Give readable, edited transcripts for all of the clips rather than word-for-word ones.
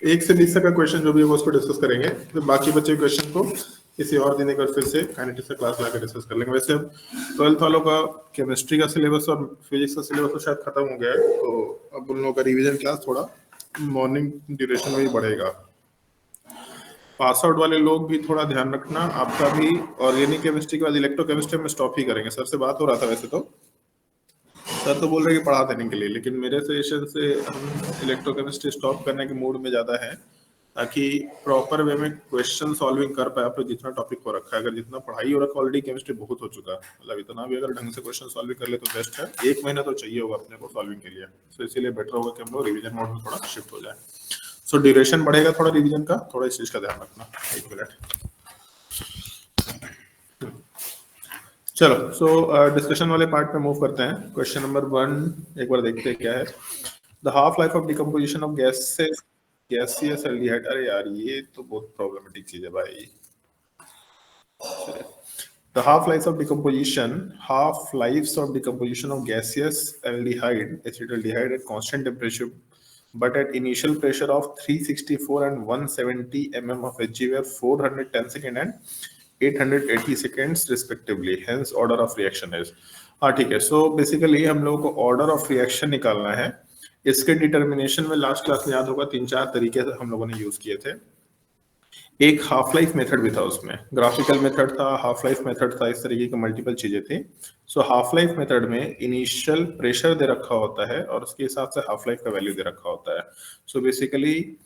1 से 20 तक का क्वेश्चन जो भी होगा उसको डिस्कस करेंगे, फिर बाकी बचे क्वेश्चन को किसी और दिन एक बार फिर से काइनेटिक्स का क्लास लाकर डिस्कस कर लेंगे। वैसे अब 12th वालों का केमिस्ट्री का सिलेबस और फिजिक्स का सिलेबस तो शायद खत्म हो गया है, तो अब उन लोगों का रिवीजन क्लास थोड़ा मॉर्निंग ड्यूरेशन में ही बढ़ेगा। पास आउट वाले लोग भी थोड़ा ध्यान रखना, आपका भी ऑर्गेनिक केमिस्ट्री के बाद इलेक्ट्रोकेमिस्ट्री में स्टॉप ही करेंगे। सर से बात हो रहा था, वैसे तो सर तो बोल रहे हैं कि पढ़ा देने के लिए, लेकिन मेरे सजेशन से हम इलेक्ट्रोकेमिस्ट्री स्टॉप करने के मूड में ज़्यादा है, ताकि प्रॉपर वे में क्वेश्चन सॉल्विंग कर पाए। आप लोग जितना टॉपिक हो रखा है, अगर जितना पढ़ाई हो रखा है ऑलरेडी, केमिस्ट्री बहुत हो चुका है, मतलब इतना भी अगर ढंग से क्वेश्चन सॉल्विंग कर ले तो बेस्ट है। 1 महीना तो चाहिए होगा अपने को सॉल्विंग के लिए, तो इसीलिए बेटर होगा कि हम लोग रिविजन मोड में थोड़ा शिफ्ट हो जाए। सो ड्यूरेशन बढ़ेगा थोड़ा रिविजन का, थोड़ा इस चीज का ध्यान रखना। 1 मिनट। चलो, सो डिस्कशन वाले पार्ट में मूव करते हैं। क्वेश्चन नंबर 1 एक बार देखते हैं क्या है। The half life of decomposition of gaseous aldehyde. अरे यार, ये तो बहुत प्रॉब्लमेटिक चीज है भाई। The half-lives of decomposition of gaseous aldehyde, acetaldehyde at constant temperature, but at initial pressure of 364 and 170 mm of Hg were 410 seconds and 880 seconds respectively. Hence, order of reaction is. हाँ ठीक है। So basically हम लोगों को order of reaction निकालना है। इसके determination में लास्ट क्लास में याद होगा 3-4 तरीके हम लोगों ने यूज किए थे। एक हाफ लाइफ मेथड भी था, उसमें ग्राफिकल मेथड था, हाफ लाइफ मेथड था, इस तरीके की मल्टीपल चीजें थी। सो हाफ लाइफ मेथड में इनिशियल प्रेशर दे रखा होता है और उसके हिसाब से हाफ लाइफ का वैल्यू दे रखा होता है। सो बेसिकली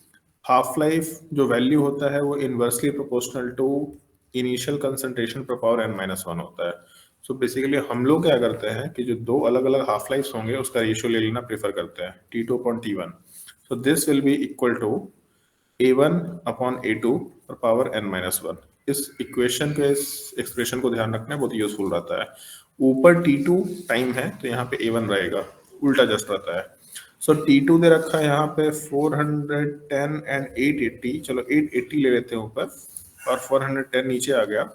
हाफ लाइफ जो वैल्यू होता है वो inversely proportional to initial concentration पर पावर n-1 होता है। सो बेसिकली हम लोग क्या करते हैं कि जो 2 अलग अलग हाफ लाइफ होंगे उसका रेशियो ले लेना प्रेफर करते हैं, T2/T1। So this will be equal to A1/A2 और पावर n-1। इस इक्वेशन के इस एक्सप्रेशन को ध्यान रखना बहुत यूजफुल रहता है। ऊपर T2 टाइम है तो यहाँ पे A1 रहेगा, उल्टा जस्ट रहता है। सो T2 दे रखा है यहाँ पे 410 एंड 880। चलो 880 ले लेते हैं ऊपर, और 410 नीचे आ गया,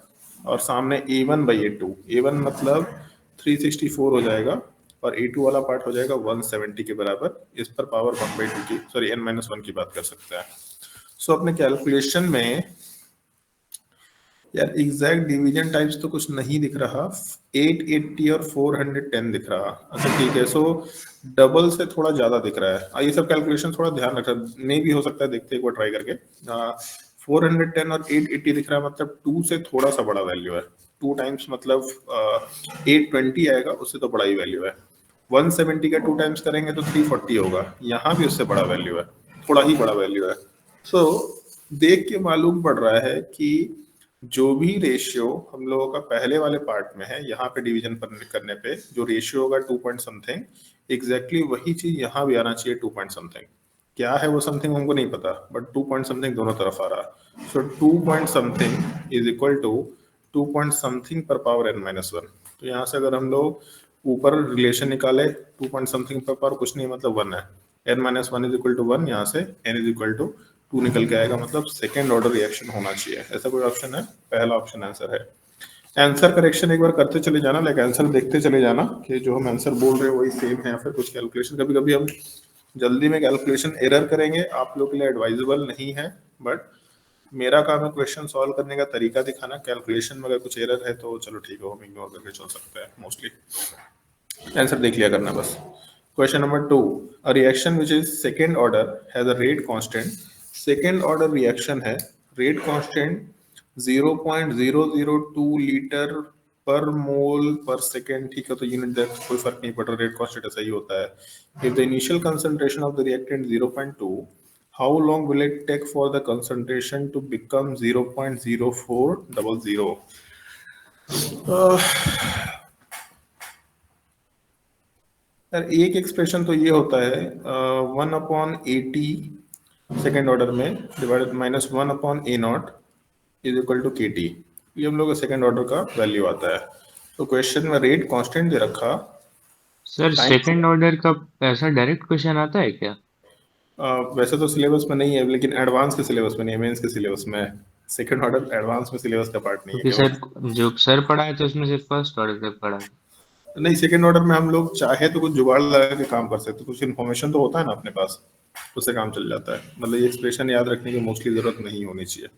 और सामने A1/A2। A1 मतलब 364 हो जाएगा और A2 वाला पार्ट हो जाएगा 170 के बराबर। इस पर पावर 1/2 की, सॉरी n-1 की बात कर सकते हैं। सो अपने कैलकुलेशन में यार एग्जैक्ट डिवीजन टाइप्स तो कुछ नहीं दिख रहा, 880 और 410 दिख रहा। अच्छा ठीक है, सो डबल से थोड़ा ज्यादा दिख रहा है। ये सब कैलकुलेशन थोड़ा ध्यान रखना, नहीं भी हो सकता है, देखते हैं एक बार ट्राई करके। 410 और 880 दिख रहा है, मतलब 2 से थोड़ा सा बड़ा वैल्यू है। 2 टाइम्स मतलब 820 आएगा, उससे तो बड़ा ही वैल्यू है। 170 का 2 टाइम्स करेंगे तो 340 होगा, यहाँ भी उससे बड़ा वैल्यू है, थोड़ा ही बड़ा वैल्यू है। सो देख के मालूम पड़ रहा है कि जो भी रेशियो हम लोगों का पहले वाले पार्ट में है, यहाँ पे डिवीजन करने पे जो रेशियो होगा 2 पॉइंट समथिंग, एग्जैक्टली वही चीज यहाँ भी आना चाहिए 2 पॉइंट समथिंग। क्या है वो समथिंग हमको नहीं पता, बट 2 पॉइंट समथिंग दोनों तरफ आ रहा। So 2 point something is equal to 2 point something पर पावर n-1। तो यहाँ से अगर हम लोग ऊपर रिलेशन निकाले 2 पॉइंट समथिंग पर पावर कुछ नहीं मतलब 1 है, n-1 इज इक्वल टू 1, यहाँ से n इज इक्वल टू 2 निकल के आएगा, मतलब सेकेंड ऑर्डर रिएक्शन होना चाहिए। ऐसा कोई ऑप्शन है? पहला ऑप्शन आंसर है। आंसर करेक्शन एक बार करते चले जाना, लाइक आंसर देखते चले जाना कि जो हम आंसर बोल रहे हैं वही सेम है या फिर कुछ कैलकुलेशन। कभी कभी हम जल्दी में कैलकुलेशन एरर करेंगे, आप लोग के लिए एडवाइजेबल नहीं है, बट मेरा काम है क्वेश्चन सॉल्व करने का तरीका दिखाना। कैलकुलेशन में अगर कुछ एरर है तो चलो ठीक है, हम इग्नोर करके चल सकते हैं। मोस्टली आंसर देख लिया करना बस। Question number 2, a reaction which is second order has a rate constant. Second order reaction है, रेट कांस्टेंट 0.002 लीटर पर मोल पर सेकेंड। ठीक है, तो यूनिट डेप्थ कोई फर्क नहीं पड़ रहा, रेट कांस्टेंट ऐसा ही होता है। If the initial concentration of the reactant 0.2, how long will it take for the concentration to become 0.0400? एक एक्सप्रेशन तो ये होता है 1/80 सेकेंड ऑर्डर में divided minus 1/A0 is equal to KT। ये हम लोग का सेकेंड ऑर्डर का वैल्यू आता है। तो क्वेश्चन में रेट कांस्टेंट दे रखा। सर सेकंड ऑर्डर का ऐसा डायरेक्ट क्वेश्चन आता है क्या? वैसे तो सिलेबस में नहीं है, लेकिन एडवांस के सिलेबस में नहीं है, मेंस के सिलेबस में है। सेकेंड ऑर्डर एडवांस में सिलेबस का पार्ट नहीं है क्योंकि केवल। सर जो सर पढ़ा है तो उसमें सिर्फ फर्स्ट ऑर्डर तक पढ़ा है। नहीं, सेकंड ऑर्डर में हम लोग चाहे तो कुछ जुगाड़ लगा के काम कर सकते हैं, कुछ इन्फॉर्मेशन तो होता है ना अपने पास, उससे काम चल जाता है। मतलब ये एक्सप्रेशन याद रखने की मोस्टली जरूरत नहीं होनी चाहिए।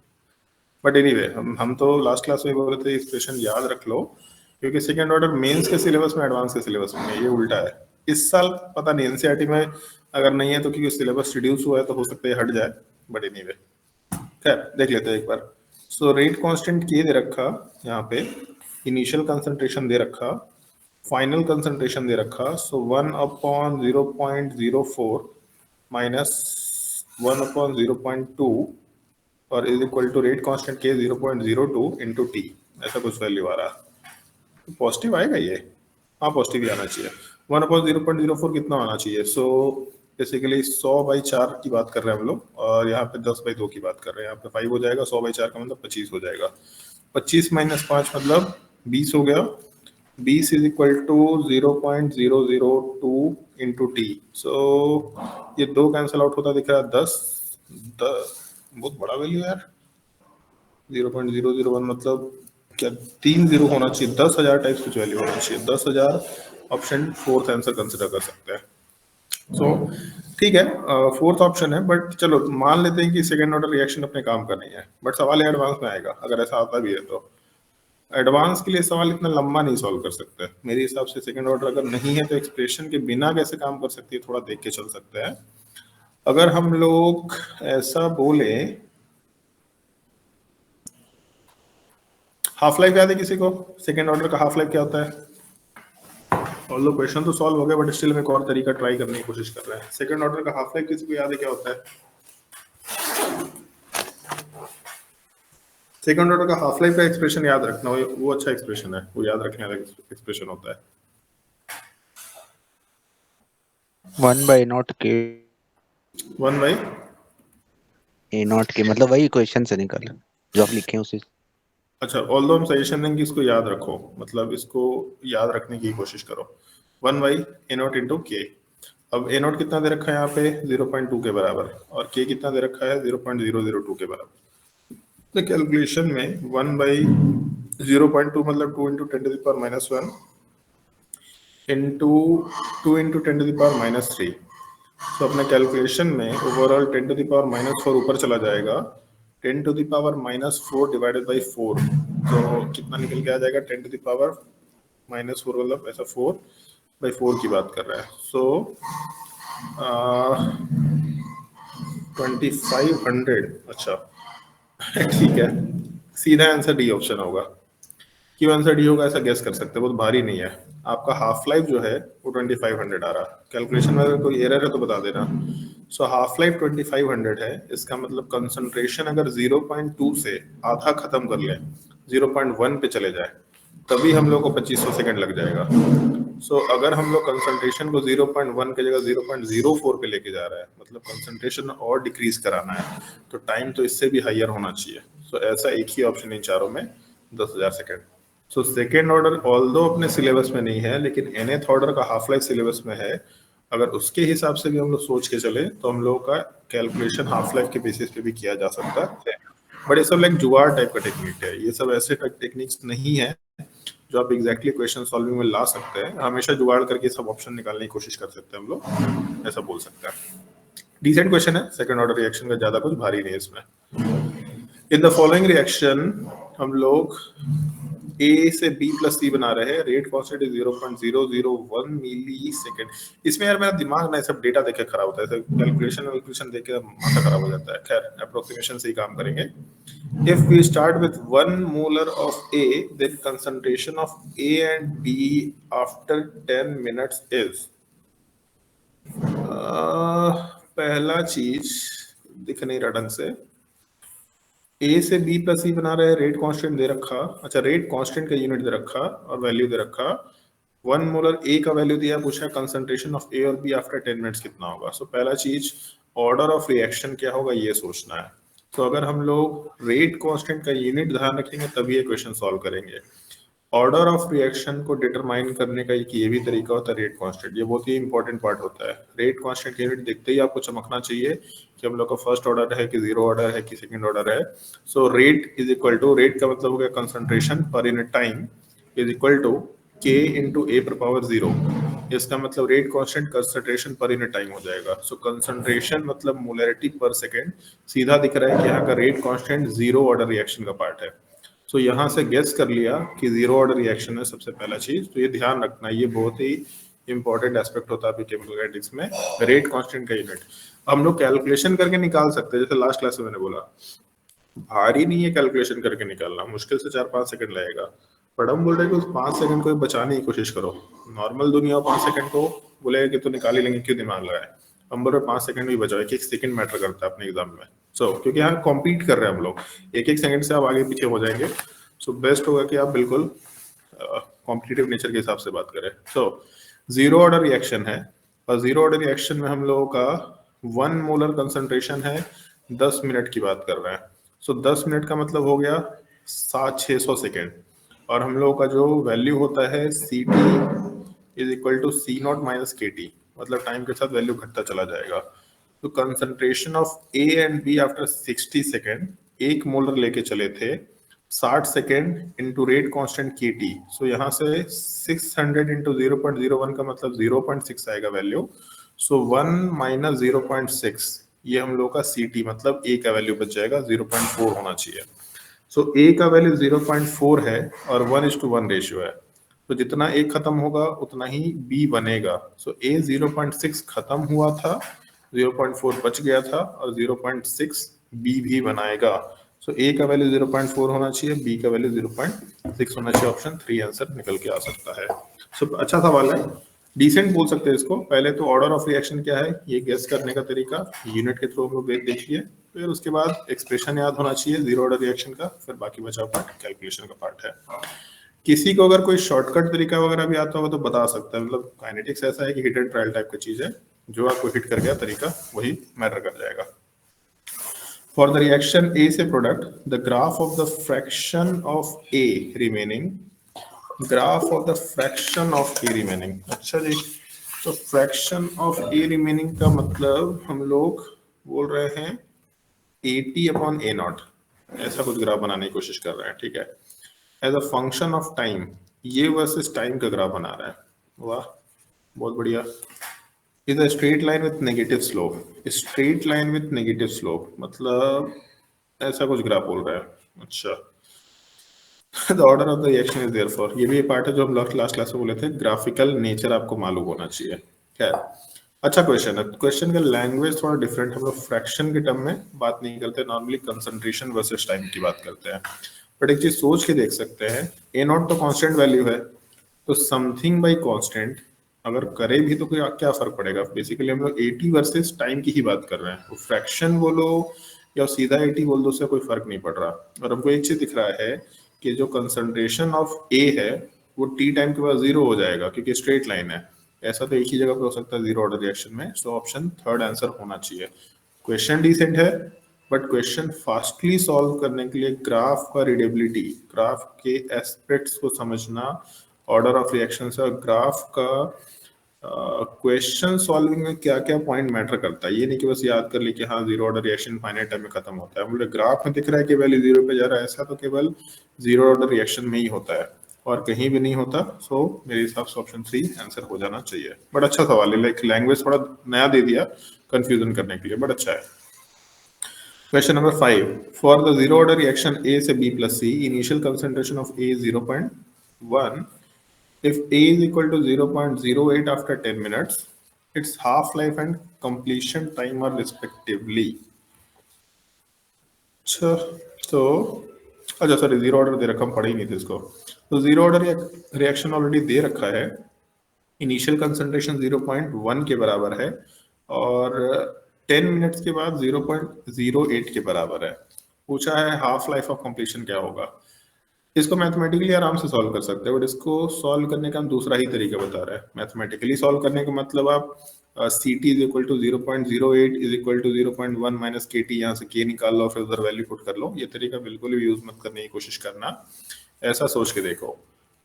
बट एनीवे हम तो लास्ट क्लास में बोल रहे थे एक्सप्रेशन याद रख लो, क्योंकि सेकंड ऑर्डर मेंस के सिलेबस में एडवांस के सिलेबस में नहीं, ये उल्टा है। इस साल पता नहीं एनसीईआरटी में अगर नहीं है तो क्योंकि सिलेबस रिड्यूस हुआ है तो हो सकता है हट जाए, बट एनीवे खैर देख लेते हैं एक बार। सो रेट कांस्टेंट के दे रखा यहाँ पे, इनिशियल कंसंट्रेशन दे रखा, फाइनल कंसंट्रेशन दे रखा। सो 1/0.04 माइनस 1/0.2 और is equal to rate constant k 0.02 into T, ऐसा कुछ वैल्यू आ रहा है। पॉजिटिव आएगा ये, हाँ पॉजिटिव ही आना चाहिए। 1/0.04 कितना आना चाहिए? सो बेसिकली 100/4 की बात कर रहे हैं हम लोग, और यहाँ पे 10/2 की बात कर रहे हैं। यहाँ पे 5 हो जाएगा, 100/4 का मतलब 25 हो जाएगा। 25 माइनस 5 मतलब 20 हो गया। 20 is equal to 0.002 into T. So ये दो कैंसिल आउट होता दिख रहा है 10, बहुत बड़ा वैल्यू यार। 0.001 मतलब क्या 3 जीरो होना चाहिए, 10,000 टाइप्स कुछ वैल्यू होना चाहिए। 10,000 ऑप्शन फोर्थ आंसर कंसिडर कर सकते हैं। सो ठीक है, फोर्थ ऑप्शन है, बट चलो मान लेते हैं कि सेकेंड ऑर्डर रिएक्शन अपने काम कर रही है, बट सवाल एडवांस में आएगा अगर ऐसा आता भी है तो। एडवांस के लिए सवाल इतना लंबा नहीं सॉल्व कर सकते मेरे हिसाब से। सेकेंड ऑर्डर अगर नहीं है तो एक्सप्रेशन के बिना कैसे काम कर सकती है, थोड़ा देख के चल सकते हैं। अगर हम लोग ऐसा बोले, हाफ लाइफ याद है किसी को? सेकेंड ऑर्डर का हाफ लाइफ क्या होता है? ऑल्दो क्वेश्चन तो सॉल्व हो गया, बट स्टिल हम एक और तरीका ट्राई करने की कोशिश कर रहे हैं। सेकेंड ऑर्डर का हाफ लाइफ किसी को याद है क्या होता है? सेकेंड ऑर्डर का हाफ लाइफ का एक्सप्रेशन याद रखना, वो अच्छा एक्सप्रेशन है, वो याद रखने वाला एक्सप्रेशन होता है। 1/0 के 1/A0 के मतलब वही क्वेश्चन से निकल जो आप लिखे हैं उसे। अच्छा, ऑल्दो हम सजेशन देंगे इसको याद रखो, मतलब इसको याद रखने की कोशिश करो। 1/A0 इंटू के। अब A0 कितना दे रखा है यहाँ पे? 0.2 के बराबर, और के कितना दे रखा है? 0.002 के बराबर। तो कैलकुलेशन में 1/0.2 मतलब 2 इंटू 10⁻⁻1 इंटू 2 इंटू 10⁻⁻3। तो अपने कैलकुलेशन में ओवरऑल 10⁻⁻4 ऊपर चला जाएगा, 10⁻⁻4 डिवाइडेड बाई 4, तो कितना निकल के आ जाएगा? 10⁻⁻4 मतलब ऐसा 4/4 की बात कर रहा है। सो 2500। अच्छा ठीक है, सीधा आंसर डी ऑप्शन होगा। क्यों आंसर डी होगा ऐसा गेस कर सकते हैं, बहुत भारी नहीं है। आपका हाफ लाइफ जो है वो 2500 आ रहा है। कैलकुलेशन में अगर कोई एरर है तो बता देना। सो हाफ लाइफ 2500 है, इसका मतलब कंसंट्रेशन अगर 0.2 से आधा खत्म कर ले, 0.1 पे चले जाए, तभी हम लोग को 2500 सेकंड लग जाएगा। सो अगर हम लोग कंसंट्रेशन को 0.1 की जगह 0.04 पे लेके जा रहा है, मतलब कंसंट्रेशन और डिक्रीज कराना है, तो टाइम तो इससे भी हाइयर होना चाहिए। सो ऐसा एक ही ऑप्शन इन चारों में 10,000 second. So second order although अपने सिलेबस में नहीं है, लेकिन nth ऑर्डर का हाफ लाइफ सिलेबस में है। अगर उसके हिसाब से भी हम लोग सोच के चले तो हम लोगों का कैलकुलेशन हाफ लाइफ के बेसिस पे भी किया जा सकता है। बट ये सब लाइक जुगाड़ टाइप का टेक्निक है, ये सब ऐसे टेक्निक्स नहीं है जो आप एग्जैक्टली क्वेश्चन सॉल्विंग में ला सकते हैं। हमेशा जुगाड़ करके सब ऑप्शन निकालने की कोशिश कर सकते हैं हम लोग, ऐसा बोल सकते हैं। डिसेंट क्वेश्चन है, सेकंड ऑर्डर रिएक्शन का ज्यादा कुछ भारी नहीं है इसमें। इन द फॉलोइंग रिएक्शन हम लोग A से B प्लस C बना रहे हैं, rate constant is 0.001 millisecond. इसमें यार मेरा दिमाग ना सब डेटा देख के खराब होता है, कैलकुलेशन देख के माथा खराब हो जाता है। खैर अप्रोक्सीमेशन से ही काम करेंगे। If we start with 1 molar of A, then concentration of A and B after 10 minutes is, पहला चीज दिख नहीं रहा ढंग से। ए से बी प्लस सी बना रहे हैं, रेट कांस्टेंट दे रखा। अच्छा, रेट कांस्टेंट का यूनिट दे रखा और वैल्यू दे रखा। 1 मोलर ए का वैल्यू दिया, पूछा कंसंट्रेशन ऑफ ए और बी आफ्टर 10 मिनट्स कितना होगा। सो पहला चीज ऑर्डर ऑफ रिएक्शन क्या होगा ये सोचना है। तो अगर हम लोग रेट कांस्टेंट का यूनिट ध्यान रखेंगे तभी ये क्वेश्चन सॉल्व करेंगे। ऑर्डर ऑफ रिएक्शन को डिटरमाइन करने का एक ये भी तरीका होता है रेट कांस्टेंट, ये बहुत ही इंपॉर्टेंट पार्ट होता है। रेट कांस्टेंट यूनिट देखते ही आपको चमकना चाहिए कि हम लोग का फर्स्ट ऑर्डर है कि जीरो ऑर्डर है कि सेकंड ऑर्डर है। So rate is equal to, rate का मतलब हो गया concentration per unit time, is equal to k into A पर पावर 0, इसका मतलब rate constant concentration per unit time हो जाएगा। सो कंसंट्रेशन मतलब मोलैरिटी पर सेकेंड, सीधा दिख रहा है कि यहाँ का rate constant zero order reaction का पार्ट है। सो यहाँ से गेस कर लिया कि जीरो ऑर्डर रिएक्शन है सबसे पहला चीज, तो ये ध्यान रखना, ये बहुत ही इंपॉर्टेंट एस्पेक्ट होता है केमिकल काइनेटिक्स में, रेट कांस्टेंट का यूनिट। हम लोग कैलकुलेशन करके निकाल सकते हैं, जैसे लास्ट क्लास में मैंने बोला, भारी नहीं है कैलकुलेशन करके निकालना, मुश्किल से 4-5 सेकंड लगेगा, पर हम बोल रहे हैं कि उस 5 सेकंड को बचाने की कोशिश करो। नॉर्मल दुनिया 5 सेकंड को बोलेगा कि तो निकाल ही लेंगे, क्यों दिमाग लगाए। हम बोल रहे 5 सेकंड भी बचाओ, एक सेकंड मैटर करता है अपने एग्जाम में। सो क्योंकि यहाँ कॉम्पीट कर रहे हैं हम लोग, एक सेकंड से आप आगे पीछे हो जाएंगे। सो बेस्ट होगा कि आप बिल्कुल कॉम्पिटिटिव नेचर के हिसाब से बात करें। सो जीरो ऑर्डर रिएक्शन है, और जीरो ऑर्डर रिएक्शन में हम लोगों का 1 मोलर कंसंट्रेशन है, 10 मिनट की बात कर रहे हैं। सो 10 मिनट का मतलब हो गया 700-600 सेकेंड, और हम लोगों का जो वैल्यू होता है C T is equal to C naught minus के टी, मतलब टाइम के साथ वैल्यू घटता चला जाएगा। तो concentration of A and B after 60 second, 1 molar लेके चले थे, 60 second into rate constant K T. So यहाँ से 600 इंटू 0.01 का मतलब 0.6 आएगा वैल्यू। सो 1 माइनस 0.6, ये हम लोग का सी टी मतलब ए का वैल्यू बच जाएगा, 0.4 होना चाहिए। सो ए का वैल्यू 0.4 है और 1:1 रेशियो है, तो जितना ए खत्म होगा उतना ही बी बनेगा। सो ए 0.6 खत्म हुआ था, 0.4 बच गया था, और 0.6 बी भी बनाएगा। सो ए का वैल्यू 0.4 होना चाहिए, बी का वैल्यू 0.6 होना चाहिए। ऑप्शन 3 आंसर निकल के आ सकता है। सो अच्छा सवाल है, डिसेंट बोल सकते हैं इसको। पहले तो ऑर्डर ऑफ रिएक्शन क्या है ये गेस करने का तरीका यूनिट के थ्रू हम लोग देखिए, फिर उसके बाद एक्सप्रेशन याद होना चाहिए जीरो ऑर्डर रिएक्शन का, फिर बाकी बचा पार्ट कैलकुलेशन का पार्ट है। किसी को अगर कोई शॉर्टकट तरीका वगैरह भी आता होगा तो बता सकता है, मतलब काइनेटिक्स ऐसा है कि हिट एंड ट्रायल टाइप की चीज है, जो आपको हिट कर गया तरीका वही मैटर कर जाएगा। फॉर द रिएक्शन ए से product, the graph of the fraction of A remaining, graph of the fraction of A remaining. अच्छा जी, तो फ्रैक्शन ऑफ ए रिमेनिंग का मतलब हम लोग बोल रहे हैं AT अपॉन ए नॉट, ऐसा कुछ ग्राफ बनाने की कोशिश कर रहे हैं, ठीक है। As a function of time, ये वर्सेस टाइम का ग्राफ बना रहा है, वाह बहुत बढ़िया। Is a straight line with negative slope, straight line with negative slope मतलब ऐसा कुछ ग्राफ बोल रहा है। अच्छा, the order of the reaction is therefore, ये भी पार्ट है जो हम लास्ट क्लास में बोले थे, ग्राफिकल नेचर आपको मालूम होना चाहिए। खैर अच्छा क्वेश्चन है, क्वेश्चन का लैंग्वेज थोड़ा डिफरेंट, हम लोग फ्रैक्शन के टर्म में बात नहीं करते, नॉर्मली कंसंट्रेशन वर्सेस टाइम की बात करते हैं। बट एक चीज सोच के देख सकते हैं, ए नॉट तो कांस्टेंट वैल्यू है, तो समथिंग बाय कांस्टेंट अगर करे भी तो क्या फर्क पड़ेगा। बेसिकली हम लोग 80 वर्सेस टाइम की ही बात कर रहे हैं, तो फ्रैक्शन बोलो या सीधा 80 बोल दो, उससे कोई फर्क नहीं पड़ रहा। और हमको एक चीज दिख रहा है कि जो कंसंट्रेशन ऑफ ए है वो टी टाइम के बाद 0 हो जाएगा, क्योंकि स्ट्रेट लाइन है। ऐसा तो एक ही जगह पे हो सकता है जीरो ऑर्डर रिएक्शन में। सो ऑप्शन 3 आंसर होना चाहिए। क्वेश्चन डिसेंट है, बट क्वेश्चन फास्टली सॉल्व करने के लिए ग्राफ का रीडेबिलिटी, ग्राफ के एस्पेक्ट्स को समझना, ऑर्डर ऑफ रिएक्शन से, ग्राफ का क्वेश्चन सॉल्विंग में क्या क्या पॉइंट मैटर करता है, ये नहीं कि बस याद कर ली कि हाँ zero order reaction finite time में खत्म होता है। मुझे ग्राफ में दिख रहा है कि वैल्यू 0 पे जा रहा है, ऐसा तो केवल जीरो ऑर्डर रिएक्शन में ही होता है और कहीं भी नहीं होता। सो मेरे हिसाब से ऑप्शन 3 आंसर हो जाना चाहिए। बट अच्छा सवाल है, लाइक लैंग्वेज थोड़ा नया दे दिया कंफ्यूजन करने के लिए, बट अच्छा है। Question number 5, for the zero order reaction A से B plus C, initial concentration of A 0.1, if A is equal to 0.08 after 10 minutes, its half-life and completion time are respectively. अच्छा, तो अच्छा sorry zero order दे रखा, हम पढ़े ही नहीं थे इसको। तो जीरो ऑर्डर रिएक्शन ऑलरेडी दे रखा है, इनिशियल कंसंट्रेशन 0.1 के बराबर है और 10 मिनट्स के बाद 0.08 के बराबर है। पूछा है हाफ लाइफ ऑफ कंप्लीशन क्या होगा। इसको मैथमेटिकली आराम से सॉल्व कर सकते हैं, बट इसको सॉल्व करने का हम दूसरा ही तरीका बता रहे हैं। मैथमेटिकली सॉल्व करने का मतलब आप C T is equal to 0.08 is equal to 0.1 minus के टी, यहाँ से के निकाल लो फिर उधर वैल्यू पुट कर लो। ये तरीका बिल्कुल भी यूज मत करने की कोशिश करना, ऐसा सोच के देखो।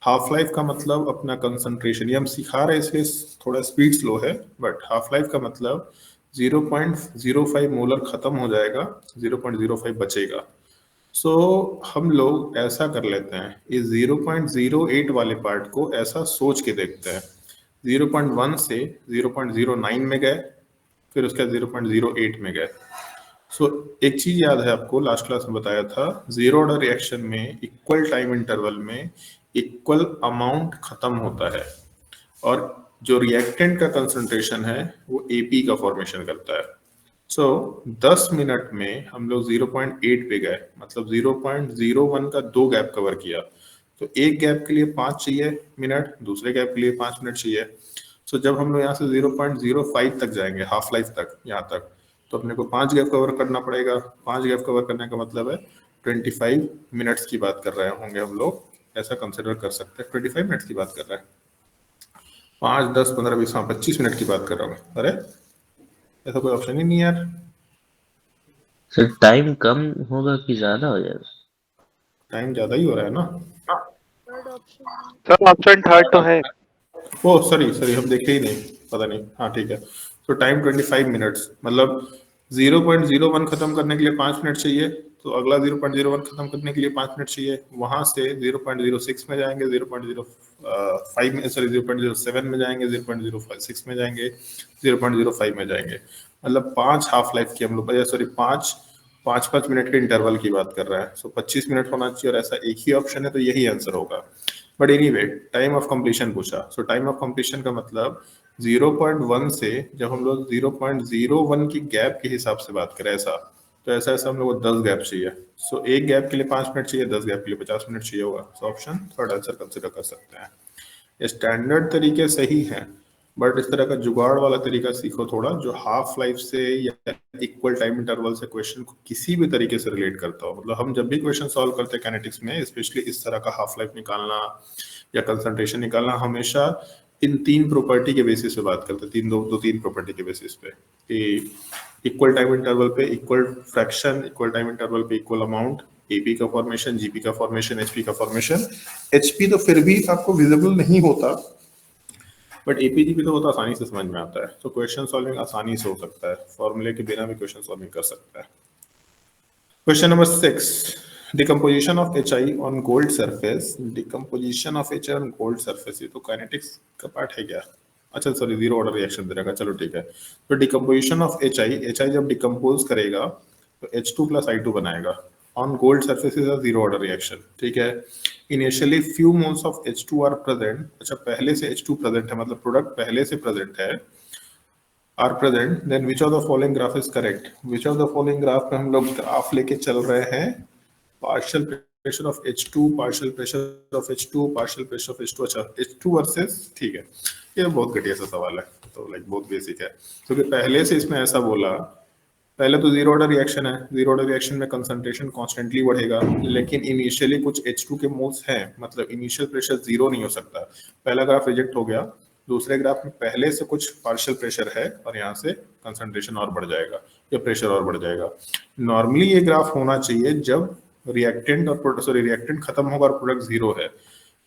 हाफ लाइफ का मतलब अपना कंसंट्रेशन, ये हम सिखा रहे हैं इसलिए थोड़ा स्पीड स्लो है, बट हाफ लाइफ का मतलब 0.05 मोलर खत्म हो जाएगा, 0.05 बचेगा। सो हम लोग ऐसा कर लेते हैं, इस 0.08 वाले पार्ट को ऐसा सोच के देखते हैं। 0.1 से 0.09 में गए, फिर उसके बाद 0.08 में गए। सो एक चीज याद है आपको, लास्ट क्लास में बताया था, जीरो ऑर्डर रिएक्शन में इक्वल टाइम इंटरवल में इक्वल अमाउंट खत्म होता है, और जो रिएक्टेंट का कंसंट्रेशन है वो एपी का फॉर्मेशन करता है। सो 10 मिनट में हम लोग 0.8 पे गए, मतलब 0.01 का 2 गैप कवर किया। तो एक गैप के लिए 5 चाहिए मिनट, दूसरे गैप के लिए 5 मिनट चाहिए। सो जब हम लोग यहाँ से 0.05 तक जाएंगे, हाफ लाइफ तक, यहाँ तक, तो अपने को 5 गैप कवर करना पड़ेगा। 5 गैप कवर करने का मतलब है 25 मिनट्स की बात कर रहे होंगे हम लोग, ऐसा कंसिडर कर सकते हैं। 25 मिनट्स की बात कर रहे हैं, 5, 10, 15, 20, हाँ 25 मिनट की बात कर रहा हूँ। अरे ऐसा कोई ऑप्शन ही नहीं यार। सर टाइम कम होगा कि ज्यादा हो जाएगा? टाइम ज्यादा ही हो रहा है ना। सर ऑप्शन थर्ड तो है। ओ सॉरी हम देखे ही नहीं, पता नहीं। हाँ ठीक है, तो टाइम 25 मिनट्स, मतलब 0.01 खत्म करने के लिए 5 मिनट चाहिए, तो अगला 0.01 खत्म करने के लिए 5 मिनट चाहिए। वहां से 0.06 में जाएंगे, 0.05 में, सॉरी 0.07 में जाएंगे, 0.06 में जाएंगे, 0.05 में जाएंगे। मतलब 5 हाफ लाइफ की हम लोग, सॉरी 5 मिनट के इंटरवल की बात कर रहा है। सो 25 मिनट होना चाहिए, और ऐसा एक ही ऑप्शन है, तो यही आंसर होगा। But anyway time of completion पूछा, सो टाइम ऑफ कंप्लीशन का मतलब 0.1 से जब हम लोग 0.01 की गैप के हिसाब से बात करें, ऐसा तो ऐसा हम लोग को 10 गैप चाहिए। सो एक गैप के लिए 5 मिनट चाहिए, 10 गैप के लिए 50 मिनट चाहिए होगा। So option third answer consider कर सकते हैं। ये स्टैंडर्ड तरीके सही है, बट इस तरह का जुगाड़ वाला तरीका सीखो थोड़ा, जो हाफ लाइफ से या इक्वल टाइम इंटरवल से क्वेश्चन को किसी भी तरीके से रिलेट करता हो। मतलब हम जब भी क्वेश्चन सॉल्व करते हैं काइनेटिक्स में, स्पेशली इस तरह का हाफ लाइफ निकालना या कंसंट्रेशन निकालना, हमेशा इन 3 प्रॉपर्टी के बेसिस पे बात करते हैं, तीन प्रॉपर्टी के बेसिस पे, कि इक्वल टाइम इंटरवल पे equal fraction, equal time interval पे इक्वल अमाउंट, एपी का फॉर्मेशन, जीपी का फॉर्मेशन, एचपी का फॉर्मेशन। एचपी तो फिर भी आपको विजिबल नहीं होता, बट एपीजीपी तो बहुत आसानी से समझ में आता है। तो क्वेश्चन सॉल्विंग आसानी से हो सकता है, फॉर्मूले के बिना भी क्वेश्चन सॉल्विंग कर सकता है। Question number 6, decomposition of HI on gold surface. Decomposition of HI on gold surface, ये तो काइनेटिक्स का पार्ट है क्या? अच्छा सॉरी, जीरो ऑर्डर रिएक्शन दे रहेगा, चलो ठीक है। तो डिकम्पोजिशन ऑफ HI जब डिकम्पोज करेगा तो H2 + I2 बनाएगा। On gold surface is a zero order reaction, ठीक है। Initially few moles of H2 are present. अच्छा पहले से H2 प्रेजेंट है, मतलब प्रोडक्ट पहले से प्रेजेंट है, are present, then which of the following graph is correct. Which of the following graph में हम लोग ग्राफ लेके चल रहे हैं, partial pressure of H2, partial pressure of H2, partial pressure of H2। अच्छा H2 वर्सेस, ठीक है, ये बहुत घटिया सा सवाल है, तो लाइक बहुत बेसिक है, क्योंकि पहले से इसमें ऐसा बोला, पहले तो जीरो ऑर्डर रिएक्शन है, जीरो ऑर्डर रिएक्शन में कंसंट्रेशन कॉन्स्टेंटली बढ़ेगा, लेकिन इनिशियली कुछ H2 के मोल्स हैं, मतलब इनिशियल प्रेशर जीरो नहीं हो सकता। पहला ग्राफ रिजेक्ट हो गया, दूसरे ग्राफ में पहले से कुछ पार्शियल प्रेशर है, और यहाँ से कंसंट्रेशन और बढ़ जाएगा या प्रेशर और बढ़ जाएगा। नॉर्मली ये ग्राफ होना चाहिए जब रिएक्टेंट और रिएक्टेंट खत्म होगा और प्रोडक्ट जीरो है,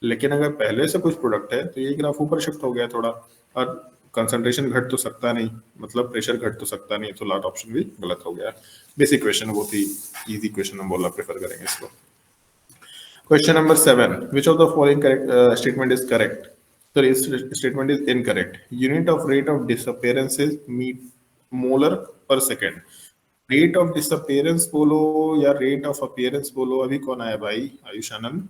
लेकिन अगर पहले से कुछ प्रोडक्ट है तो ये ग्राफ ऊपर शिफ्ट हो गया थोड़ा, और कंसंट्रेशन घट तो सकता नहीं, मतलब प्रेशर घट तो सकता नहीं, तो लास्ट ऑप्शन भी गलत हो गया। बेसिक क्वेश्चन, बहुत ही इजी क्वेश्चन हम बोला प्रेफर करेंगे इसको। Question number 7, which of the following statement is correct. तो इस statement is incorrect. Unit of rate of disappearance is molar per second. Rate of disappearance बोलो या रेट ऑफ अपीयरेंस बोलो, अभी कौन आया भाई? आयुष आनंद।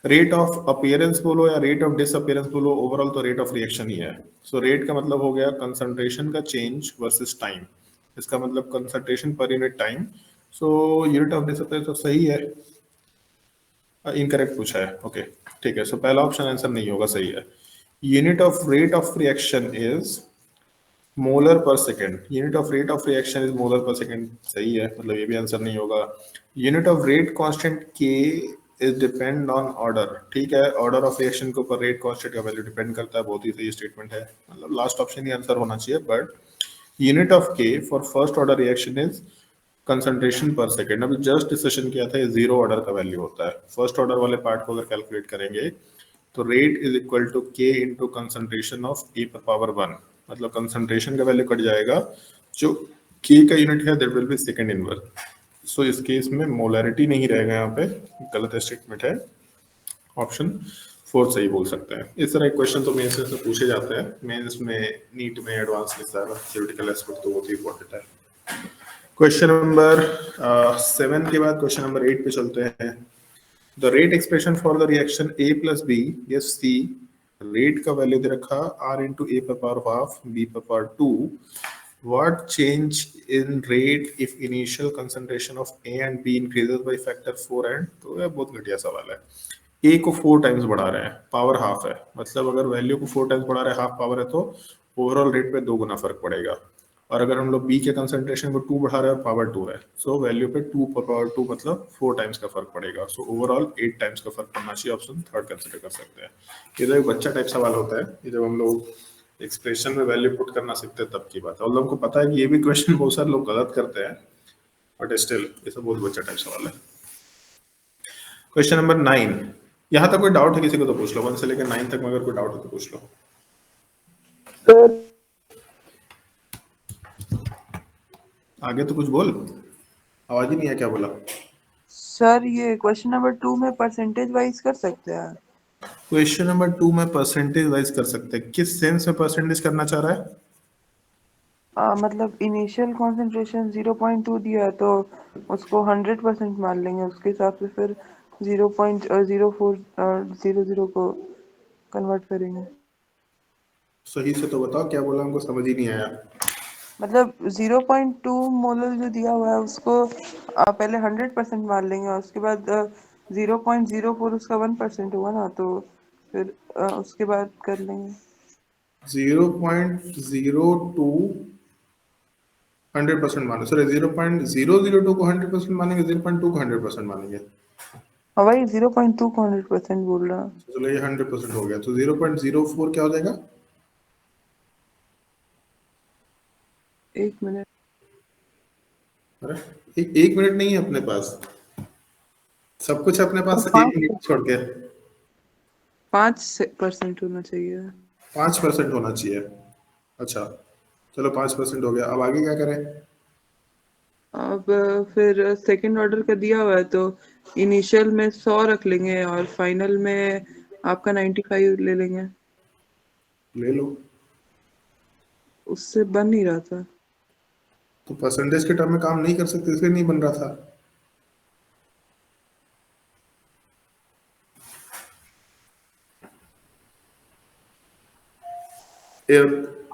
रेट ऑफ अपीयरेंस बोलो या रेट ऑफ डिसअपीयरेंस बोलो, ओवरऑल तो रेट ऑफ रिएक्शन ही है। सो रेट का मतलब हो गया कंसंट्रेशन का चेंज वर्सेस टाइम, इसका मतलब concentration per unit time. So unit of disappearance तो सही है, इनकरेक्ट पूछा है, ओके ठीक है। सो पहला ऑप्शन आंसर नहीं होगा, सही है। Unit of rate of reaction is molar per second. Unit of rate of reaction is molar per second, सही है, मतलब ये भी आंसर नहीं होगा। Unit of rate constant k is depend on order, ठीक है, ऑर्डर ऑफ रिएक्शन के ऊपर रेट कांस्टेंट का वैल्यू डिपेंड करता है, बहुत ही सही स्टेटमेंट है, मतलब लास्ट ऑप्शन ही आंसर होना चाहिए। बट यूनिट ऑफ के for first order reaction is concentration पर सेकेंड। अभी जस्ट डिस्कशन किया था, ये जीरो ऑर्डर का वैल्यू होता है। फर्स्ट ऑर्डर वाले पार्ट को अगर कैलकुलेट करेंगे तो रेट इज इक्वल टू के इंटू कंसंट्रेशन ऑफ e⁻1, मतलब कंसंट्रेशन का वैल्यू कट जाएगा, जो के का यूनिट है that will be second inverse, so इस केस में मोलैरिटी नहीं रहेगा, यहाँ पे गलत स्टेटमेंट है, ऑप्शन 4 सही बोल सकते हैं। इस तरह के क्वेश्चन तो मेंस से पूछे जाते हैं, मेंस में, नीट में, एडवांस में सारा थ्योरेटिकल एस्पेक्ट तो बहुत ही इंपॉर्टेंट है। क्वेश्चन नंबर 7 के बाद क्वेश्चन नंबर 8 पे चलते हैं। The rate expression for the reaction A plus B या C, रेट का वैल्यू दे रखा R इंटू ए पर पावर हाफ B पर power 2, what change in rate if initial concentration of A and B increases by factor 4 and, तो यह बहुत घटिया सवाल है। A को 4 टाइम्स बढ़ा रहे हैं, पावर हाफ है, मतलब अगर वैल्यू को 4 टाइम्स बढ़ा रहे हैं, हाफ पावर है, तो ओवरऑल रेट पे 2 गुना फर्क पड़ेगा। और अगर हम लोग B के कंसंट्रेशन को 2 बढ़ा रहे हैं, पावर 2 है, सो वैल्यू पे 2 पर पावर 2 मतलब 4 टाइम्स का फर्क पड़ेगा। सो ओवरऑल 8 टाइम्स का फर्क पड़ना चाहिए, ऑप्शन 3 कंसिडर कर सकते हैं। ये तो एक बच्चा टाइप सवाल होता है, ये जब हम लोग एक्सप्रेशन में वैल्यू पुट करना सीखते हैं तब की बात है। और लोगों को पता है कि ये भी क्वेश्चन बहुत सारे लोग गलत करते हैं, बट स्टिल ये सब बहुत बच्चा टाइप सवाल है। क्वेश्चन नंबर 9, यहाँ तक कोई डाउट है किसी को तो पूछ लो, 1 से लेकर 9 तक में अगर कोई डाउट है तो पूछ लो। आगे तो कुछ बोल, आवाज ही नहीं है, क्या बोला? सर ये क्वेश्चन नंबर 2 में परसेंटेज वाइज कर सकते हैं? क्वेश्चन नंबर 2 में परसेंटेज वाइज कर सकते हैं, किस सेंस में परसेंटेज करना चाह रहा है? मतलब इनिशियल कंसंट्रेशन 0.2 दिया है तो उसको 100% मान लेंगे, उसके हिसाब से फिर 0.0400 को कन्वर्ट करेंगे। सही से तो बताओ, क्या बोला, हमको समझ ही नहीं आया। मतलब 0.2 मोलर जो दिया हुआ है उसको पहले 100% मान लेंगे और उसके बाद 0.04 उसका 1% हुआ ना, तो फिर उसके बाद कर लेंगे 0.02 100% मानो, सॉरी 0.002 को 100% मानेंगे, 0.2 को 100% मानेंगे। हाँ भाई 0.2 को 100% बोल रहा। चलो ये 100% हो गया, तो 0.04 क्या हो जाएगा? 1 मिनट, अरे एक मिनट नहीं है अपने पास, सब कुछ अपने पास, तो 1 मिनट छोड़ के 5% होना चाहिए। 5% होना चाहिए। अच्छा चलो 5% हो गया, अब आगे क्या करें? अब फिर सेकंड ऑर्डर का दिया हुआ है तो इनिशियल में 100 रख लेंगे और फाइनल में आपका 95 ले लेंगे। ले लो, उससे बन नहीं रहा था। तो परसेंटेज के टर्म में काम नहीं कर सकते, इसलिए नहीं बन रहा था।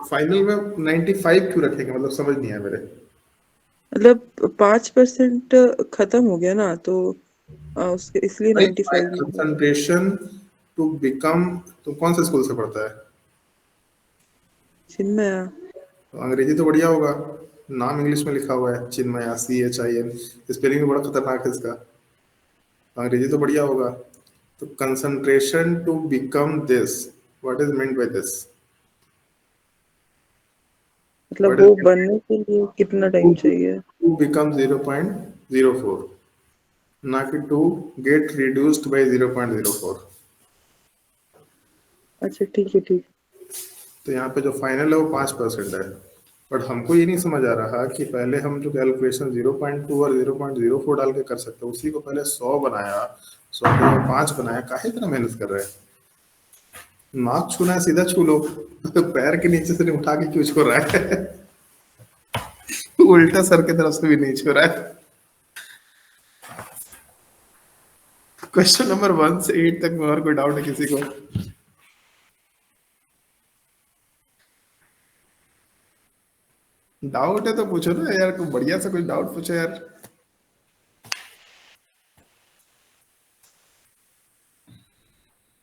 फाइनल में 95 क्यों रखेंगे, मतलब समझ नहीं आया मेरे। मतलब 5% खत्म हो गया ना, तो उसके इसलिए 95 कंसंट्रेशन टू बिकम, तो कौन से स्कूल से पढ़ता है? चिन्मय। तो अंग्रेजी तो बढ़िया होगा, नाम इंग्लिश में लिखा हुआ है चिन्मय, CHIN, स्पेलिंग भी बड़ा खतरनाक है इसका, अंग्रेजी तो बढ़िया होगा। तो concentration to become this, what is meant by this? मतलब वो बनने के लिए कितना टाइम चाहिए? टू बिकम 0.04, ना कि टू गेट रिड्यूस्ड बाय 0.04। अच्छा ठीक है, ठीक। तो यहाँ पे जो फाइनल है वो 5% है, बट हमको ये नहीं समझ आ रहा कि पहले हम जो कैलकुलेशन 0.2 और 0.04 डाल के कर सकते हैं, उसी को पहले 100 बनाया, 100 को 5 बनाया, काहे इतना मेहनत कर रहे हैं? नाक छूना है सीधा छू लो, पैर के नीचे से नहीं उठा के क्यों छू रहा है? उल्टा सर की तरफ से भी नहीं छू रहा है। क्वेश्चन नंबर 1 से 8 तक में और कोई डाउट है किसी को? डाउट है तो पूछो ना यार, कोई बढ़िया सा कोई डाउट पूछो यार।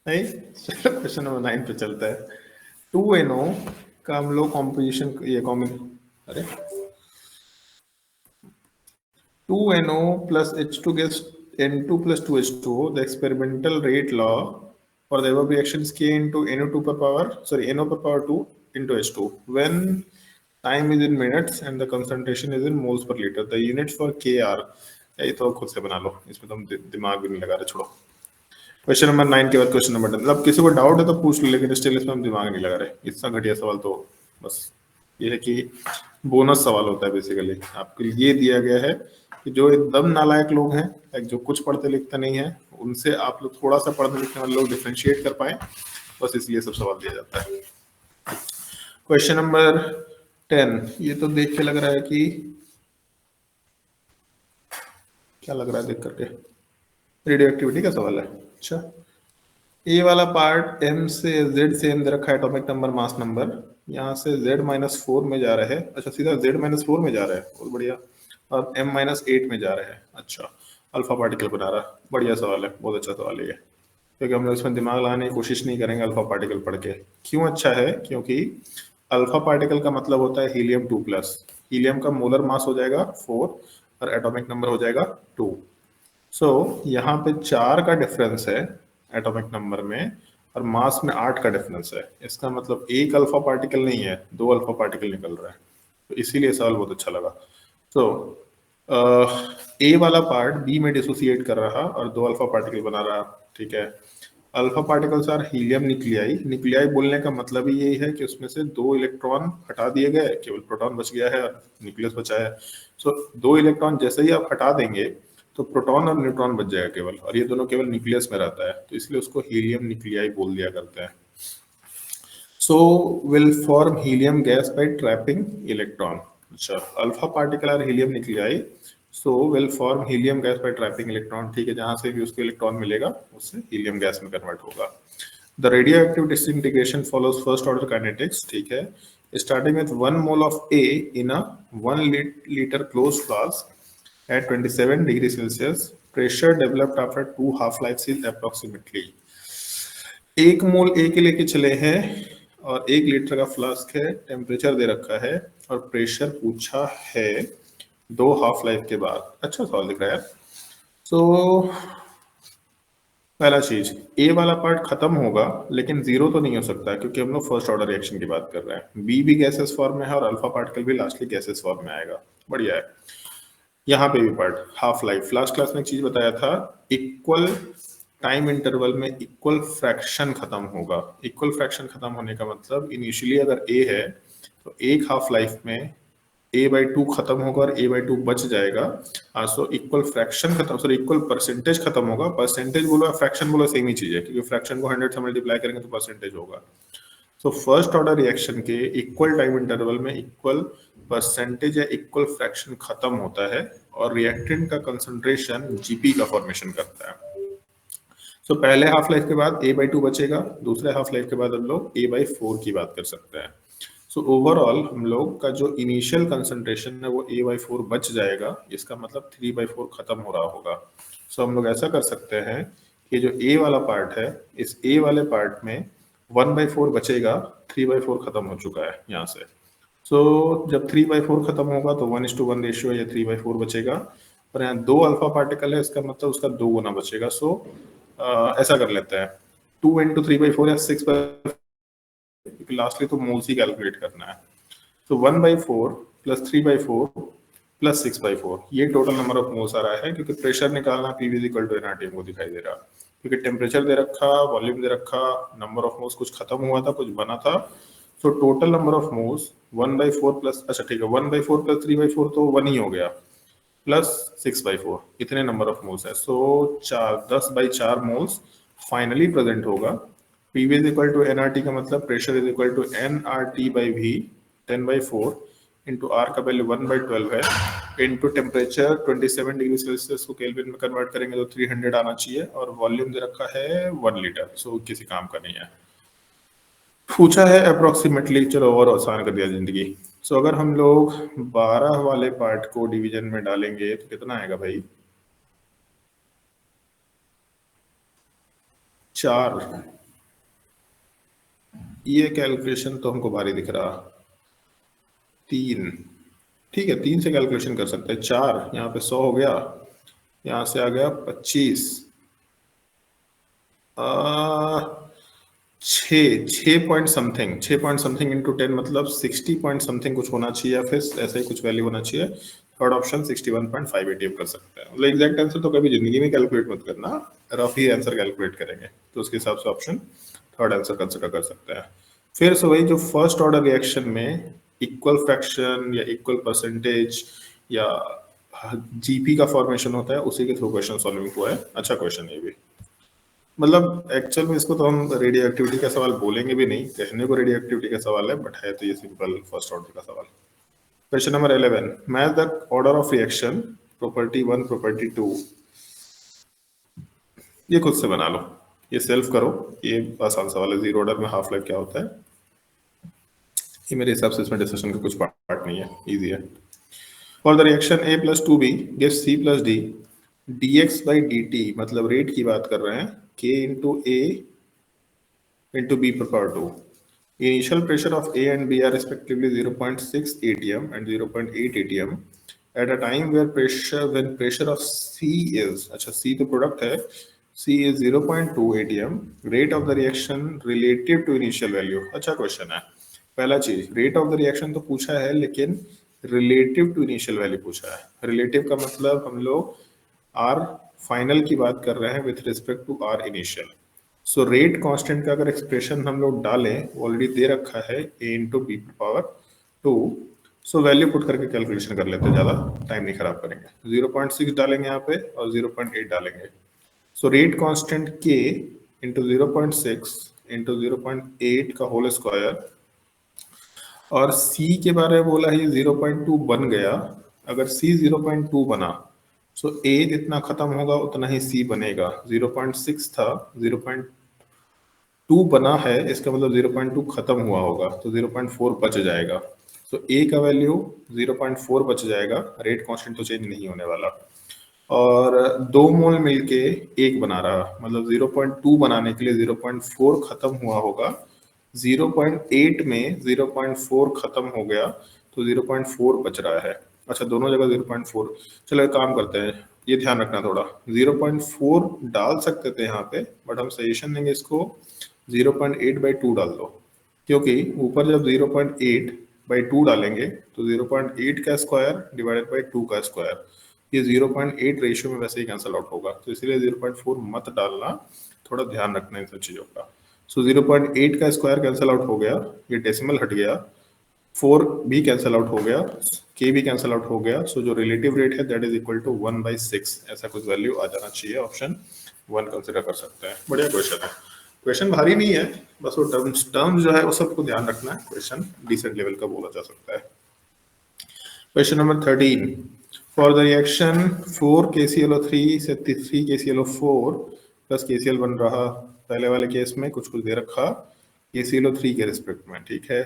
नहीं, चलो क्वेश्चन नंबर 9 पे चलता है। 2NO का हम लोग कॉम्पोजिशन, ये कॉमन, अरे 2NO plus H2 gives N2 plus 2H2, the experimental rate law for the above reaction is K into NO2 per power, sorry, NO per power 2 into H2 when time is in minutes and the concentration is in moles per liter. The units for K are, ये तो खुद से बना लो, इसमें तुम दिमाग भी नहीं लगा रहे, छोड़ो। क्वेश्चन नंबर 9 के बाद क्वेश्चन नंबर 10, मतलब किसी को डाउट है तो पूछ लो, लेकिन स्टिल इसमें हम दिमाग नहीं लगा रहे। इतना घटिया सवाल तो बस ये है कि बोनस सवाल होता है बेसिकली, आपको ये दिया गया है कि जो एकदम नालायक लोग हैं, लाइक जो कुछ पढ़ते लिखते नहीं है, उनसे आप लोग थोड़ा सा पढ़ने लिखने वाले लोग डिफरेंशिएट कर पाए, बस इसलिए सब सवाल दिया जाता है। क्वेश्चन नंबर 10, ये तो देख के लग रहा है कि क्या लग रहा है देख करके, रेडियो एक्टिविटी का सवाल है। अच्छा, ए वाला पार्ट m से z से m दे रखा है एटॉमिक नंबर मास नंबर, यहाँ से z-4 में जा रहा है, अच्छा सीधा z-4 में जा रहा है, बहुत बढ़िया, और m-8 में जा रहा है। अच्छा, अल्फा पार्टिकल बना रहा है, बढ़िया सवाल है, बहुत अच्छा सवाल है ये, क्योंकि हम लोग इसमें दिमाग लगाने की कोशिश नहीं करेंगे अल्फा पार्टिकल पढ़ के। क्यों अच्छा है? क्योंकि अल्फा पार्टिकल का मतलब होता है हीलियम 2+, हीलियम का मोलर मास हो जाएगा 4 और एटॉमिक नंबर हो जाएगा 2। सो यहाँ पे 4 का डिफरेंस है एटॉमिक नंबर में, और मास में 8 का डिफरेंस है। इसका मतलब एक अल्फा पार्टिकल नहीं है, 2 अल्फा पार्टिकल निकल रहा है, तो इसीलिए सवाल बहुत अच्छा लगा। तो ए वाला पार्ट बी में डिसोसिएट कर रहा और 2 अल्फा पार्टिकल बना रहा, ठीक है। Alpha particles are helium nuclei, nuclei बोलने का मतलब ही यही है कि उसमें से 2 इलेक्ट्रॉन हटा दिए गए, केवल प्रोटॉन बच गया है और न्यूक्लियस बचा है। सो 2 इलेक्ट्रॉन जैसे ही आप हटा देंगे तो प्रोटॉन और न्यूट्रॉन बच जाएगा केवल, और ये दोनों केवल न्यूक्लियस में रहता है, तो इसलिए उसको हीलियम न्यूक्लियाई बोल दिया करते हैं। So will form helium gas by trapping electron. अच्छा, alpha particle are helium nuclei, so will form helium gas by trapping electron, ठीक है, जहां से भी उसको इलेक्ट्रॉन मिलेगा उससे हीलियम गैस में कन्वर्ट होगा। The radioactive disintegration follows first order kinetics, ठीक है, starting with 1 mole of A in a 1 liter closed flask at 27 degrees Celsius. Pressure developed after 2 half-lives is approximately 1 mole A के लेके चले हैं और 1 litre का फ्लास्क है, टेम्परेचर दे रखा है और प्रेशर पूछा है 2 हाफ लाइफ के बाद। अच्छा सवाल दिख रहा है। सो पहला चीज, ए वाला पार्ट खत्म होगा लेकिन जीरो तो नहीं हो सकता, क्योंकि हम लोग फर्स्ट ऑर्डर रिएक्शन की बात कर रहे हैं। बी भी गैसेस फॉर्म में है और अल्फा पार्टिकल भी लास्टली गैसेस फॉर्म में आएगा, बढ़िया है। यहाँ पे भी part half life, last class में एक चीज बताया था, इक्वल टाइम इंटरवल में इक्वल फ्रैक्शन खत्म होगा। इक्वल फ्रैक्शन खत्म होने का मतलब इनिशियली अगर ए है तो एक हाफ लाइफ में a/2 खत्म होगा और a/2 बच जाएगा। सो इक्वल फ्रैक्शन खत्म, सॉरी इक्वल परसेंटेज खत्म होगा। परसेंटेज बोलो या फ्रैक्शन बोलो सेम ही चीज है, क्योंकि फ्रैक्शन को 100 से मल्टीप्लाई करेंगे तो परसेंटेज होगा। सो फर्स्ट ऑर्डर रिएक्शन के इक्वल टाइम इंटरवल में इक्वल परसेंटेज या इक्वल फ्रैक्शन खत्म होता है और रिएक्टेंट का कंसंट्रेशन जीपी का फॉर्मेशन करता है। सो पहले हाफ लाइफ के बाद a/2 बचेगा, दूसरे हाफ लाइफ के बाद हम लोग a/4 की बात कर सकते हैं। सो ओवरऑल हम लोग का जो इनिशियल कंसंट्रेशन है वो a/4 बच जाएगा, इसका मतलब 3/4 खत्म हो रहा होगा। सो हम लोग ऐसा कर सकते हैं कि जो a वाला पार्ट है, इस a वाले पार्ट में 1/4 बचेगा, 3/4 खत्म हो चुका है यहाँ से। सो जब 3/4 खत्म होगा तो 1:1 रेशियो या 3/4 बचेगा, और यहाँ 2 अल्फा पार्टिकल है, इसका मतलब उसका 2 गुना बचेगा। सो ऐसा कर लेते हैं 2 × 3/4 या 6/4, लास्टली तो मोल्स ही कैलकुलेट करना है। तो 1/4 + 3/4 + 6/4, ये टोटल नंबर ऑफ मोल्स आ रहा है, क्योंकि प्रेशर निकालना PV = nRT को दिखाई दे रहा, क्योंकि टेम्परेचर दे रखा, वॉल्यूम दे रखा, नंबर ऑफ मोल्स कुछ खत्म हुआ था, कुछ बना था। So total number of moles 1/4 plus, अच्छा ठीक है, 1/4 + 3/4 तो 1 ही हो गया, प्लस 6/4, इतने नंबर ऑफ मोल्स है। सो 10/4 मोल्स फाइनली प्रेजेंट होगा। PV = nRT का मतलब प्रेशर = nRT/V 10/4 इंटू R का वैल्यू 1/12 है, इंटू टेम्परेचर 27 डिग्री सेल्सियस को केल्विन में कन्वर्ट करेंगे तो 300 आना चाहिए, और वॉल्यूम दे रखा है 1 लीटर। सो किसी काम का नहीं है, पूछा है अप्रोक्सीमेटली, चलो और आसान कर दिया जिंदगी। सो अगर हम लोग 12 वाले पार्ट को डिवीजन में डालेंगे तो कितना आएगा भाई? 4। ये कैलकुलेशन तो हमको भारी दिख रहा। 3, ठीक है, 3 से कैलकुलेशन कर सकते हैं। 4 यहाँ पे 100 हो गया, यहाँ से आ गया 25, 6 पॉइंट समथिंग इंटू 10 मतलब 60 पॉइंट समथिंग कुछ होना चाहिए, या फिर ऐसे ही कुछ वैल्यू होना चाहिए। थर्ड ऑप्शन 61.588 कर सकते हैं। मतलब एग्जैक्ट आंसर तो कभी जिंदगी में कैलकुलेट मत करना, रफ ही आंसर कैलकुलेट करेंगे, तो उसके हिसाब से ऑप्शन थर्ड आंसर कंसिडर कर सकते हैं। फिर से वही, जो फर्स्ट ऑर्डर रिएक्शन में इक्वल फ्रैक्शन या इक्वल परसेंटेज या जीपी का फॉर्मेशन होता है उसी के थ्रू क्वेश्चन सॉल्विंग हुआ है। अच्छा क्वेश्चन ये भी, मतलब एक्चुअल में इसको तो हम रेडियो एक्टिविटी का सवाल बोलेंगे भी नहीं, कहने को रेडियो एक्टिविटी का सवाल है, बट है तो ये सिंपल फर्स्ट ऑर्डर का सवाल। Question number 11, match the order of reaction property 1 property 2। ये खुद से बना लो, ये सेल्फ करो, ये आसान सवाल है। जीरो ऑर्डर में हाफ लाइफ क्या होता है, ये मेरे हिसाब से इसमें डिस्कशन का कुछ पार्ट नहीं है, इजी है। For the reaction A + 2B gives C + D dx/dt, मतलब रेट की बात कर रहे हैं, K × A × B per power 2. Initial pressure of A and B are respectively 0.6 atm and 0.8 atm at a time when pressure of C is, अच्छा C तो product है, C is 0.2 atm, rate of the reaction relative to initial value। अच्छा question है। पहला चीज, rate of the reaction तो पूछा है, लेकिन रिलेटिव टू इनिशियल वैल्यू पूछा है। रिलेटिव का मतलब हम लोग आर फाइनल की बात कर रहे हैं with respect to R initial. So rate constant का अगर एक्सप्रेशन हम लोग डालें, ऑलरेडी दे रखा है a × b power 2, so value put करके कैलकुलेशन कर लेते हैं, ज्यादा टाइम नहीं खराब करेंगे। 0.6 डालेंगे यहाँ पे और 0.8 डालेंगे। सो रेट कांस्टेंट k × 0.6 × 0.8 का होल स्क्वायर, और C के बारे में बोला है 0.2 बन गया। अगर C 0.2 बना, सो A जितना खत्म होगा उतना ही C बनेगा। 0.6 था, 0.2 बना है, इसका मतलब 0.2 खत्म हुआ होगा, तो 0.4 बच जाएगा। तो A का वैल्यू 0.4 बच जाएगा, रेट कांस्टेंट तो चेंज नहीं होने वाला। और 2 मोल मिलके 1 बना रहा, मतलब 0.2 बनाने के लिए 0.4 खत्म हुआ होगा। 0.8 में 0.4 खत्म हो गया, तो 0.4 बच रहा है। अच्छा, दोनों जगह 0.4। चलो एक काम करते हैं, ये ध्यान रखना थोड़ा, 0.4 डाल सकते थे यहाँ पे, बट हम सजेशन देंगे इसको 0.8/2 डाल दो, क्योंकि ऊपर जब 0.8/2 डालेंगे तो 0.8 का स्क्वायर डिवाइडेड बाई 2 का स्क्वायर, ये 0.8 रेशियो में वैसे ही कैंसिल आउट होगा, तो इसलिए 0.4 मत डालना, थोड़ा ध्यान रखना इन सब चीजों का। सो 0.8 का स्क्वायर कैंसिल आउट हो गया, ये डेसिमल हट गया, 4 भी कैंसिल आउट हो गया, k भी कैंसिल आउट हो गया। सो जो रिलेटिव रेट है दैट इज इक्वल टू 1/6, ऐसा कुछ वैल्यू आ जाना चाहिए। ऑप्शन 1 कंसिडर कर सकते हैं। बढ़िया क्वेश्चन है, क्वेश्चन भारी नहीं है, बस वो टर्म्स जो है वो सबको ध्यान रखना है, क्वेश्चन डिसेंट लेवल का बोला जा सकता है। Question number 13, for the reaction 4 KClO3 से 3 KClO4 प्लस KCl बन रहा। पहले वाले केस में कुछ दे रखा KClO3 के रिस्पेक्ट में, ठीक है,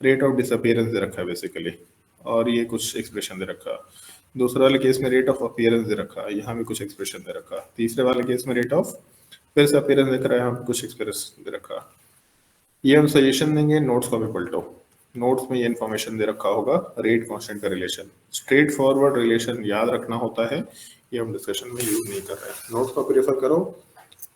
रेट ऑफ डिसअपियरेंस दे रखा है बेसिकली, और ये कुछ एक्सप्रेशन दे रखा। दूसरे वाले केस में रेट ऑफ अपीयरेंस दे रखा, यहाँ भी कुछ एक्सप्रेशन दे रखा। तीसरे वाले केस में रेट ऑफ फिर से अपीयरेंस देख रहा है, यहाँ कुछ एक्सप्रेशन दे रखा। ये हम सजेशन देंगे, नोट्स को भी पलटो, नोट्स में ये इन्फॉर्मेशन दे रखा होगा, रेट कांस्टेंट का रिलेशन, स्ट्रेट फॉरवर्ड रिलेशन याद रखना होता है, ये हम डिस्कशन में यूज नहीं कर रहे हैं। नोट्स को प्रेफर करो,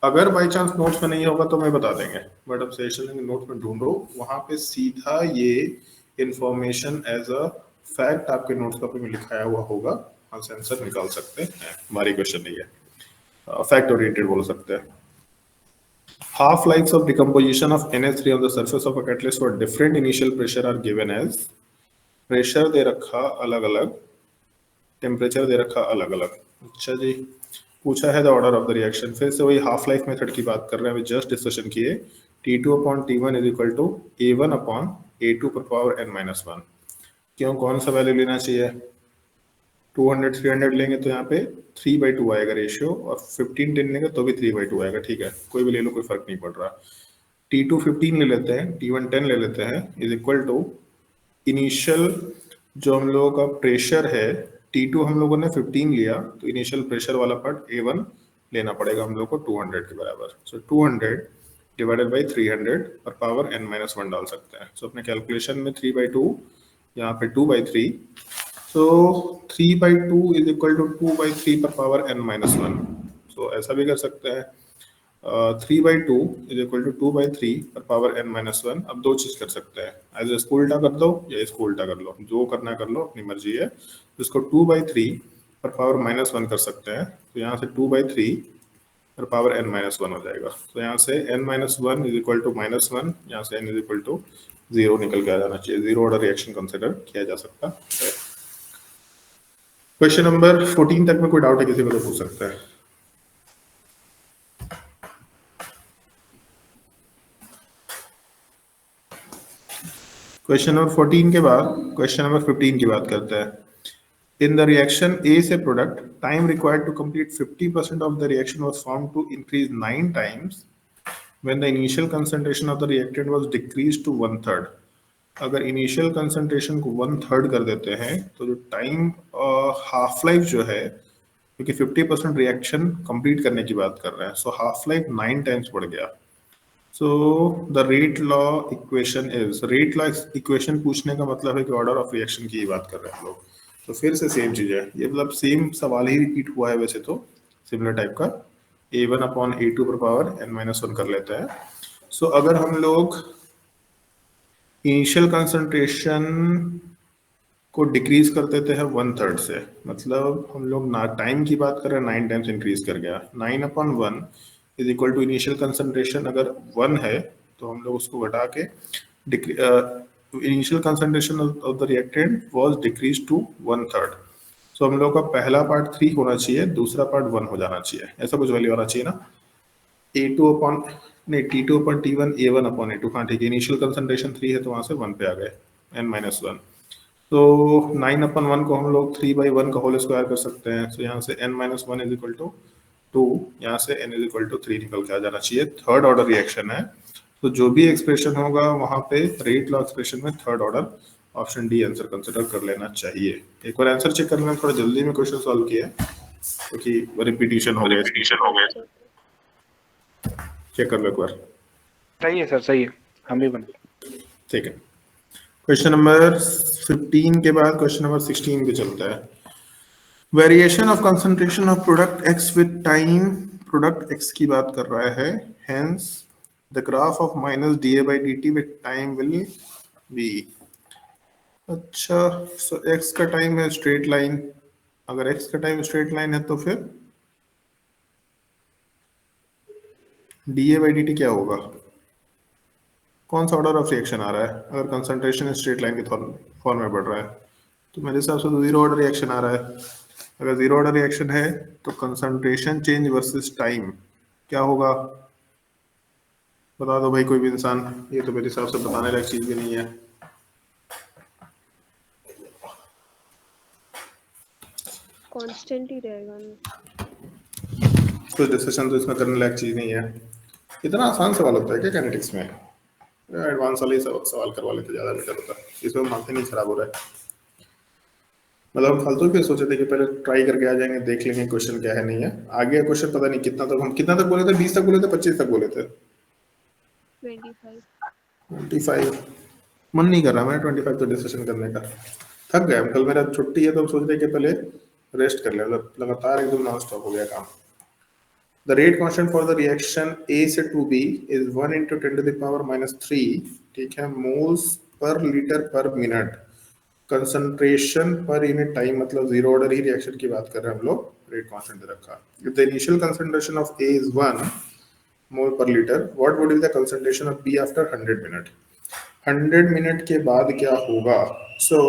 अगर बाई चांस नोट्स में नहीं होगा तो मैं बता देंगे, बट अब सजेशन देंगे, नोट्स में ढूंढो, वहां पे सीधा ये इन्फॉर्मेशन एज अ फैक्ट आपके नोट्स कॉपी में लिखाया हुआ होगा, हम आंसर निकाल सकते हैं। हमारी क्वेश्चन नहीं है, फैक्ट ओरिएंटेड बोल सकते हैं। Half lives of decomposition of NH3 on the surface of a catalyst for different initial pressure are given as, pressure दे रखा अलग अलग, टेम्परेचर दे रखा अलग अलग। अच्छा जी, पूछा है the order of the reaction, फिर से वही हाफ लाइफ मेथड की बात कर रहे हैं, जस्ट डिस्कशन किए। T2/T1 is equal to A1/A2⁴n-1। क्यों, कौन सा वैल्यू लेना चाहिए? 200 300 लेंगे तो यहाँ पे 3/2 आएगा रेशियो, और 15 10 लेंगे तो भी 3/2 आएगा, ठीक है, कोई भी ले लो, कोई फर्क नहीं पड़ रहा। T2 15 ले लेते हैं, T1 10 ले लेते हैं, इज इक्वल टू इनिशियल जो हम लोगों का प्रेशर है, T2 हम लोगों ने 15 लिया, तो इनिशियल प्रेशर वाला पार्ट A1 लेना पड़ेगा हम लोग को 200 के बराबर। सो 200 डिवाइडेड बाई 300 डाल सकते हैं। सो अपने कैलकुलेशन में 3/2, यहाँ पे 2/3, सो 3/2 इज इक्वल टू 2/3 सो ऐसा भी कर सकते हैं। 3/2 इज इक्वल टू 2/3 अब दो चीज कर सकते हैं, एज इसको उल्टा कर दो या इसको उल्टा कर लो, जो करना कर लो, अपनी मर्जी है। इसको 2/3 कर सकते हैं, तो यहाँ से 2/3 हो जाएगा। तो यहाँ से n-1 इज इक्वल टू -1, यहाँ से n इज इक्वल टू 0 निकल के आ जाना चाहिए। जीरो ऑर्डर रिएक्शन कंसिडर किया जा सकता है। क्वेश्चन नंबर 14 तक में कोई डाउट है किसी को तो पूछ सकता है। क्वेश्चन नंबर 14 के बाद क्वेश्चन नंबर 15 की बात करते हैं। In the reaction A से product, time required to complete 50% of the reaction was found to increase 9 times when the initial concentration of the reactant was decreased to 1/3. अगर initial concentration को 1/3 कर देते हैं तो जो time half life जो है, क्योंकि 50% रिएक्शन कंप्लीट करने की बात कर रहे हैं, सो हाफ लाइफ 9 टाइम्स बढ़ गया। सो the rate law equation is, rate law equation पूछने का मतलब है कि ऑर्डर ऑफ रिएक्शन की बात कर रहे हैं हम लोग। तो फिर से सेम चीज है, ये मतलब सेम सवाल ही रिपीट हुआ है वैसे तो, सिमिलर टाइप का। a1 अपॉन a2 पर पावर n-1 कर लेते हैं। सो अगर हम लोग इनिशियल कंसंट्रेशन को डिक्रीज कर देते हैं 1/3 से, मतलब हम लोग ना टाइम की बात कर रहे हैं, 9 टाइम्स इंक्रीज कर गया। 9/1 is equal to initial concentration अगर 1 है तो हम लोग उसको घटा के initial concentration of the reactant was decrease to 1/3। So हम लोग का पहला पार्ट 3 होना चाहिए, दूसरा पार्ट 1 हो जाना चाहिए, ऐसा कुछ वैल्यू आना चाहिए ना। a2 अपॉन नहीं t2 upon t1 a1 upon a2, हाँ ठीक है, इनिशियल कंसंट्रेशन 3 है तो वहां से 1 पे आ गए, n-1। तो 9/1 को हम लोग 3/1 का होल स्क्वायर कर सकते हैं। तो यहाँ से n-1 इज इक्वल टू 2, यहाँ से n इज इक्वल टू 3 निकल के आ जाना चाहिए। थर्ड ऑर्डर रिएक्शन है, तो जो भी एक्सप्रेशन होगा वहां पे रेट लॉ एक्सप्रेशन में third order, option D answer consider कर लेना चाहिए। एक बार आंसर चेक कर लेना, थोड़ा जल्दी में क्वेश्चन सॉल्व किया है क्योंकि रिपीटिशन हो गया। चेक कर लो एक बार। सही है सर, सही है, हम भी बने। ठीक है, क्वेश्चन नंबर 15 के बाद क्वेश्चन नंबर 16 पे चलता है। Variation of concentration of product x with time, product x की बात कर रहा है, hence the graph of minus dA/dt with time will be. अच्छा, सो एक्स का टाइम है स्ट्रेट लाइन, अगर एक्स का टाइम स्ट्रेट लाइन है तो फिर dA/dt क्या होगा, कौन सा ऑर्डर ऑफ रिएक्शन आ रहा है। अगर कंसंट्रेशन स्ट्रेट लाइन के फॉर्म में बढ़ रहा है तो मेरे हिसाब से तो जीरो ऑर्डर रिएक्शन आ रहा है। अगर जीरो ऑर्डर रिएक्शन है तो कंसंट्रेशन चेंज वर्सेस टाइम क्या होगा, बता दो भाई कोई भी इंसान, ये तो मेरे हिसाब से बताने लायक चीज भी नहीं है। कांस्टेंट ही रहेगा ना, कुछ डिस्कशन तो इसमें करने लायक चीज नहीं है। इतना आसान सवाल होता है क्या काइनेटिक्स में, एडवांस वाले सवाल करवा लेते ज्यादा बेटर होता है, इसमें माथे नहीं खराब हो रहा है। मतलब हम फालतू भी सोचे थे कि पहले ट्राई करके आ जाएंगे, देख लेंगे क्वेश्चन क्या है नहीं है। आगे क्वेश्चन पता नहीं कितना तक, हम कितना तक बोले थे, 20 तक बोले थे, 25 तक बोले थे, 25 मन नहीं कर रहा मैं 25 तो डिस्कशन करने का, थक गया। कल मेरा छुट्टी है तो हम सोच रहे कि पहले रेस्ट कर ले, मतलब लगातार एकदम नॉन स्टॉप हो गया काम। The rate constant for the reaction A से 2B is 1 into 10 to the power minus 3, ठीक है, moles per liter per minute। Concentration per unit time, मतलब जीरो ऑर्डर ही रिएक्शन की बात कर रहे हैं हम लोग, रेट कांस्टेंट दे रखा। If the initial concentration of A is 1 mole per litre, what would be the concentration of B after 100 minute. 100 minute के बाद क्या होगा। सो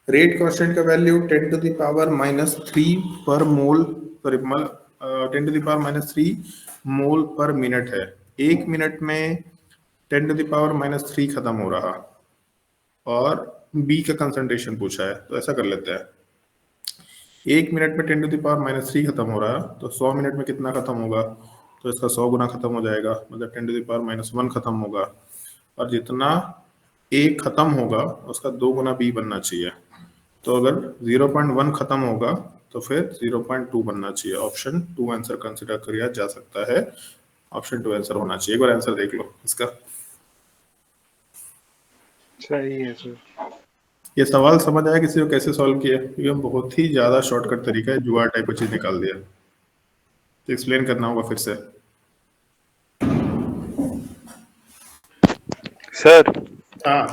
रेट कांस्टेंट का value 10 to the power minus 3 per mole, sorry 10 to the power minus 3 mole per minute है। एक minute में 10 to the power minus 3 खत्म हो रहा और B का कंसंट्रेशन पूछा है, तो ऐसा कर लेते हैं, एक मिनट में 10 टू द पावर माइनस 3 खत्म हो रहा है, तो 100 मिनट में कितना खत्म होगा, तो इसका 100 गुना खत्म हो जाएगा, मतलब 10 टू द पावर माइनस 1 खत्म होगा, और जितना A खत्म होगा उसका 2 गुना B बनना चाहिए। तो अगर 0.1 खत्म होगा तो फिर 0.2 बनना चाहिए। ऑप्शन 2 आंसर कंसिडर किया जा सकता है, ऑप्शन 2 आंसर होना चाहिए। एक बार आंसर देख लो इसका। सही है सर। ये सवाल समझ आया किसी को कैसे सॉल्व किया, क्योंकि हम बहुत ही ज्यादा शॉर्टकट तरीका है, जुगाड़ टाइप की चीज निकाल दिया, तो एक्सप्लेन करना होगा फिर से। सर हाँ,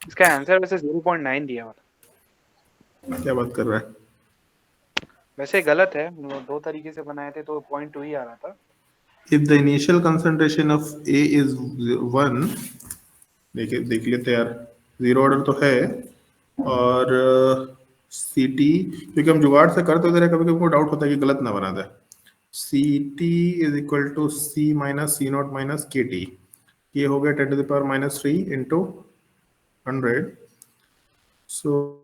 इसका आंसर वैसे 0.9 दिया हुआ, क्या बात कर रहा है। वैसे गलत है, दो तरीके से बनाए थे तो 0.2 ही आ रहा था। If the initial concentration of A is 1, देखिए देख लेते यार, जीरो ऑर्डर तो है, और सी टी, क्योंकि हम जुगाड़ से करते होते रहे, कभी कभी को डाउट होता है कि गलत ना बना दे। C T is equal to C minus C naught minus के टी, ये हो गया 10⁻³ इंटू 100, सो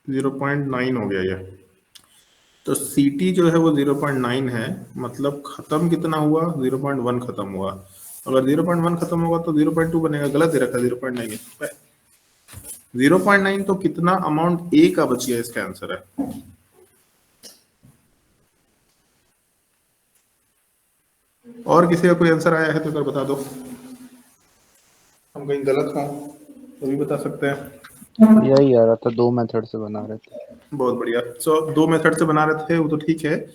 0.9 हो गया ये। तो सी टी जो है वो 0.9 है, मतलब खत्म कितना हुआ, 0.1 खत्म हुआ। अगर 0.1 खत्म होगा तो 0.2 बनेगा, गलत दे रखा है 0.9। 0.9 तो कितना अमाउंट ए का बच गया, इसका आंसर है। और किसी का कोई आंसर आया है तो अगर बता दो, हम कहीं गलत हों तो भी बता सकते हैं। यही आ रहा था, 2 मेथड से बना रहे थे। बहुत बढ़िया। सो 2 मेथड से बना रहे थे वो तो ठीक है,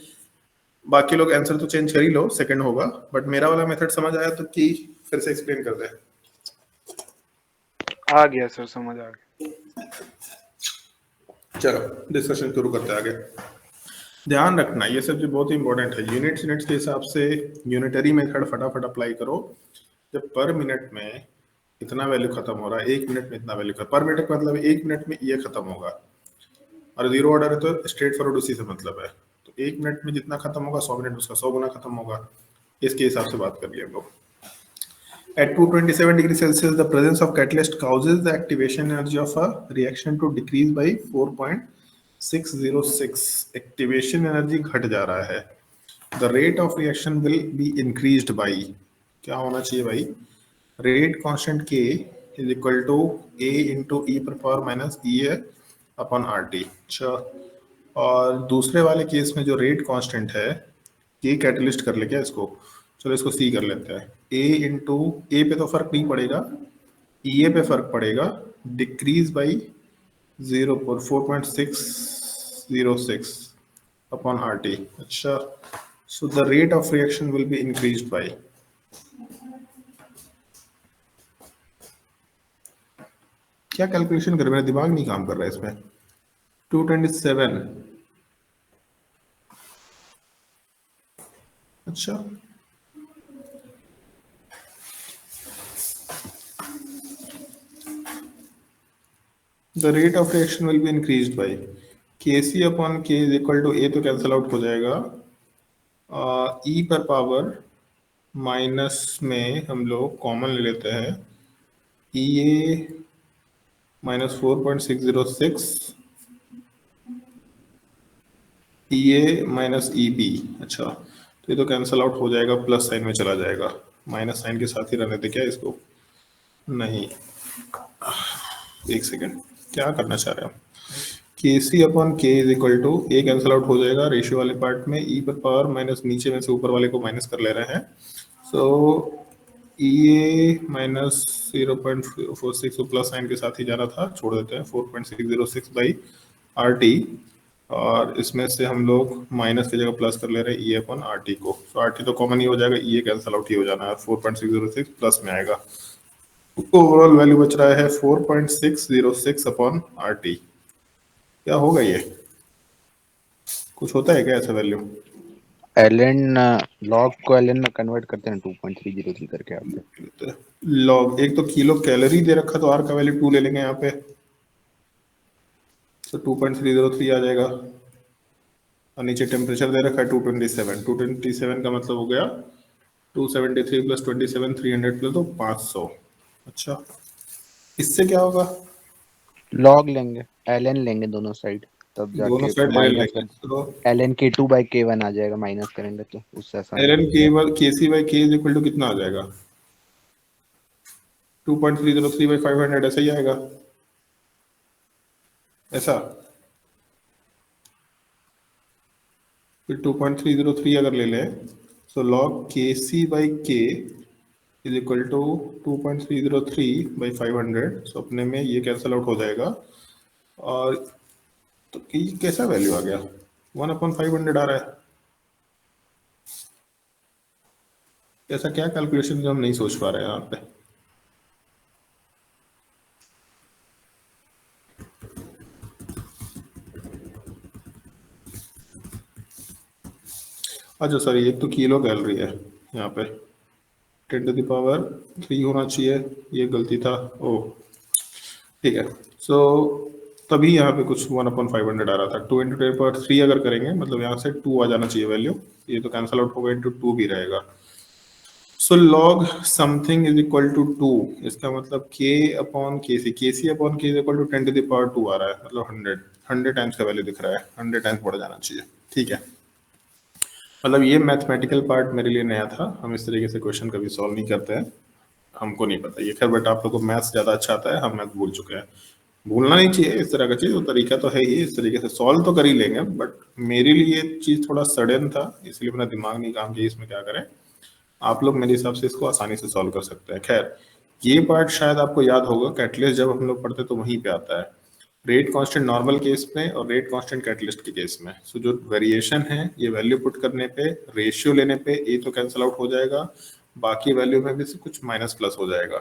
बाकी लोग आंसर तो चेंज कर ही लो, सेकंड होगा। बट मेरा वाला मेथड समझ आया तो की फिर से एक्सप्लेन कर दे। आ गया सर, समझ आ गया। चलो डिस्कशन शुरू करते हैं आगे। ध्यान रखना ये सब जो बहुत ही इंपॉर्टेंट है, यूनिट्स के हिसाब से यूनिटरी मेथड फटाफट अप्लाई करो। जब पर मिनट में इतना वैल्यू खत्म हो रहा है, 1 मिनट में इतना वैल्यू खत्म, पर मिनट का मतलब 1 मिनट में ये खत्म होगा, और जीरो ऑर्डर है तो स्ट्रेट फॉरवर्ड उसी से मतलब है। तो 1 मिनट में जितना खत्म होगा 100 मिनट में उसका 100 गुना खत्म होगा, इसके हिसाब से बात कर लिया हम लोग। At 227 degrees Celsius, the presence of catalyst causes the activation energy of a reaction to decrease by 4.606. Activation energy घट जा रहा है। The rate of reaction will be increased by, क्या होना चाहिए भाई, rate constant K is equal to A into e पर power minus E upon RT। अच्छा, और दूसरे वाले केस में जो रेट कांस्टेंट है, ये कैटलिस्ट कर ले क्या इसको, चलो इसको सी कर लेते हैं। ए इंटू ए पे तो फर्क नहीं पड़ेगा, ई ए पे फर्क पड़ेगा, decrease by 4.606 upon R T. अच्छा, so the rate of reaction will be increased by, क्या कैलकुलेशन कर, मेरा दिमाग नहीं काम कर रहा है इसमें। 227, अच्छा the rate of reaction will be increased by Kc upon K is equal to A, तो कैंसिल आउट हो जाएगा, E पर पावर माइनस में हम लोग कॉमन ले लेते हैं, ई ए माइनस 4.606 ई ए माइनस ई बी। अच्छा, तो ये तो कैंसिल आउट हो जाएगा, प्लस साइन में चला जाएगा, माइनस साइन के साथ ही रहने दे क्या इसको, नहीं, एक सेकेंड, क्या करना चाह रहे हैं हम। K C upon K is equal to, A cancel out हो जाएगा रेशियो वाले पार्ट में, ई पर पावर माइनस नीचे में से ऊपर वाले को माइनस कर ले रहे हैं, सो ई ए माइनस 0.46 प्लस साइन के साथ ही जाना था, छोड़ देते हैं 4.606 बाई आर टी, और इसमें से हम लोग माइनस की जगह प्लस कर ले रहे हैं ई अपॉन आर टी को, तो आर टी तो कॉमन ही हो जाएगा, ई ए कैंसिल आउट ही हो जाना है, 4.606 प्लस में आएगा, ओवरऑल वैल्यू बच रहा है 4.606 अपॉन आर टी। क्या होगा ये, कुछ होता है क्या ऐसा वैल्यू? ln log को ln में कन्वर्ट करते हैं 2.303 करके आते हैं। लॉग, एक तो किलो कैलोरी दे रखा, तो आर का वैल्यू 2 ले लेंगे यहाँ पे, तो 2.303 आ जाएगा, और नीचे टेम्परेचर दे रखा है 227 का मतलब हो गया 273 प्लस 27 300 प्लस तो 500। अच्छा, इससे क्या होगा, log लेंगे, ln लेंगे दोनों साइड, तब दोनों जाके साइड माइनस लेंगे, तो ln k2 by k1 आ जाएगा, माइनस करेंगे तो उससे आसान ln के सी बाई के इज इक्वल टू कितना आ जाएगा, 2.303 बाई 500, ऐसा ही आएगा, ऐसा फिर 2.303 अगर ले लें, सो लॉग के सी बाई के इज इक्वल टू 2.303 बाई 500, सो अपने में ये कैंसिल आउट हो जाएगा, और तो ये कैसा वैल्यू आ गया, 1/500 आ रहा है, ऐसा क्या कैलकुलेशन जो हम नहीं सोच पा रहे हैं यहाँ पे। अच्छा सॉरी, एक तो किलो कैलोरी है यहाँ पे, 10⁻³ होना चाहिए, ये गलती था, ओ ठीक है। सो तभी यहाँ पे कुछ 1/500 आ रहा था। 2 × 10⁻³ अगर करेंगे मतलब यहाँ से 2 आ जाना चाहिए वैल्यू, ये तो कैंसल आउट होगा, इंटू 2 भी रहेगा। So log something is equal to 2, इसका मतलब k/kc, kc/k is equal to 10⁻² आ रहा है, मतलब 100 टाइम्स का वैल्यू दिख रहा है, 100 टाइम्स बढ़ जाना चाहिए। ठीक है, मतलब ये मैथमेटिकल पार्ट मेरे लिए नया था, हम इस तरीके से क्वेश्चन कभी सॉल्व नहीं करते हैं, हमको नहीं पता ये। खैर बट आप लोग को मैथ्स ज़्यादा अच्छा आता है, हम मैथ भूल चुके हैं। भूलना नहीं चाहिए इस तरह का चीज़, वो तरीका तो है ही, इस तरीके से सॉल्व तो कर ही लेंगे, बट मेरे लिए ये चीज़ थोड़ा सडन था, इसलिए मेरा दिमाग नहीं काम किया इसमें क्या करें। आप लोग मेरे हिसाब से इसको आसानी से सॉल्व कर सकते हैं। खैर ये पार्ट शायद आपको याद होगा, कैटलिस्ट जब हम लोग पढ़ते तो वहीं पे आता है, रेट कांस्टेंट नॉर्मल केस में और रेट कांस्टेंट कैटलिस्ट के केस में। सो जो वेरिएशन है ये वैल्यू पुट करने पे, रेशियो लेने पे ये तो कैंसिल आउट हो जाएगा, बाकी वैल्यू में भी से कुछ माइनस प्लस हो जाएगा।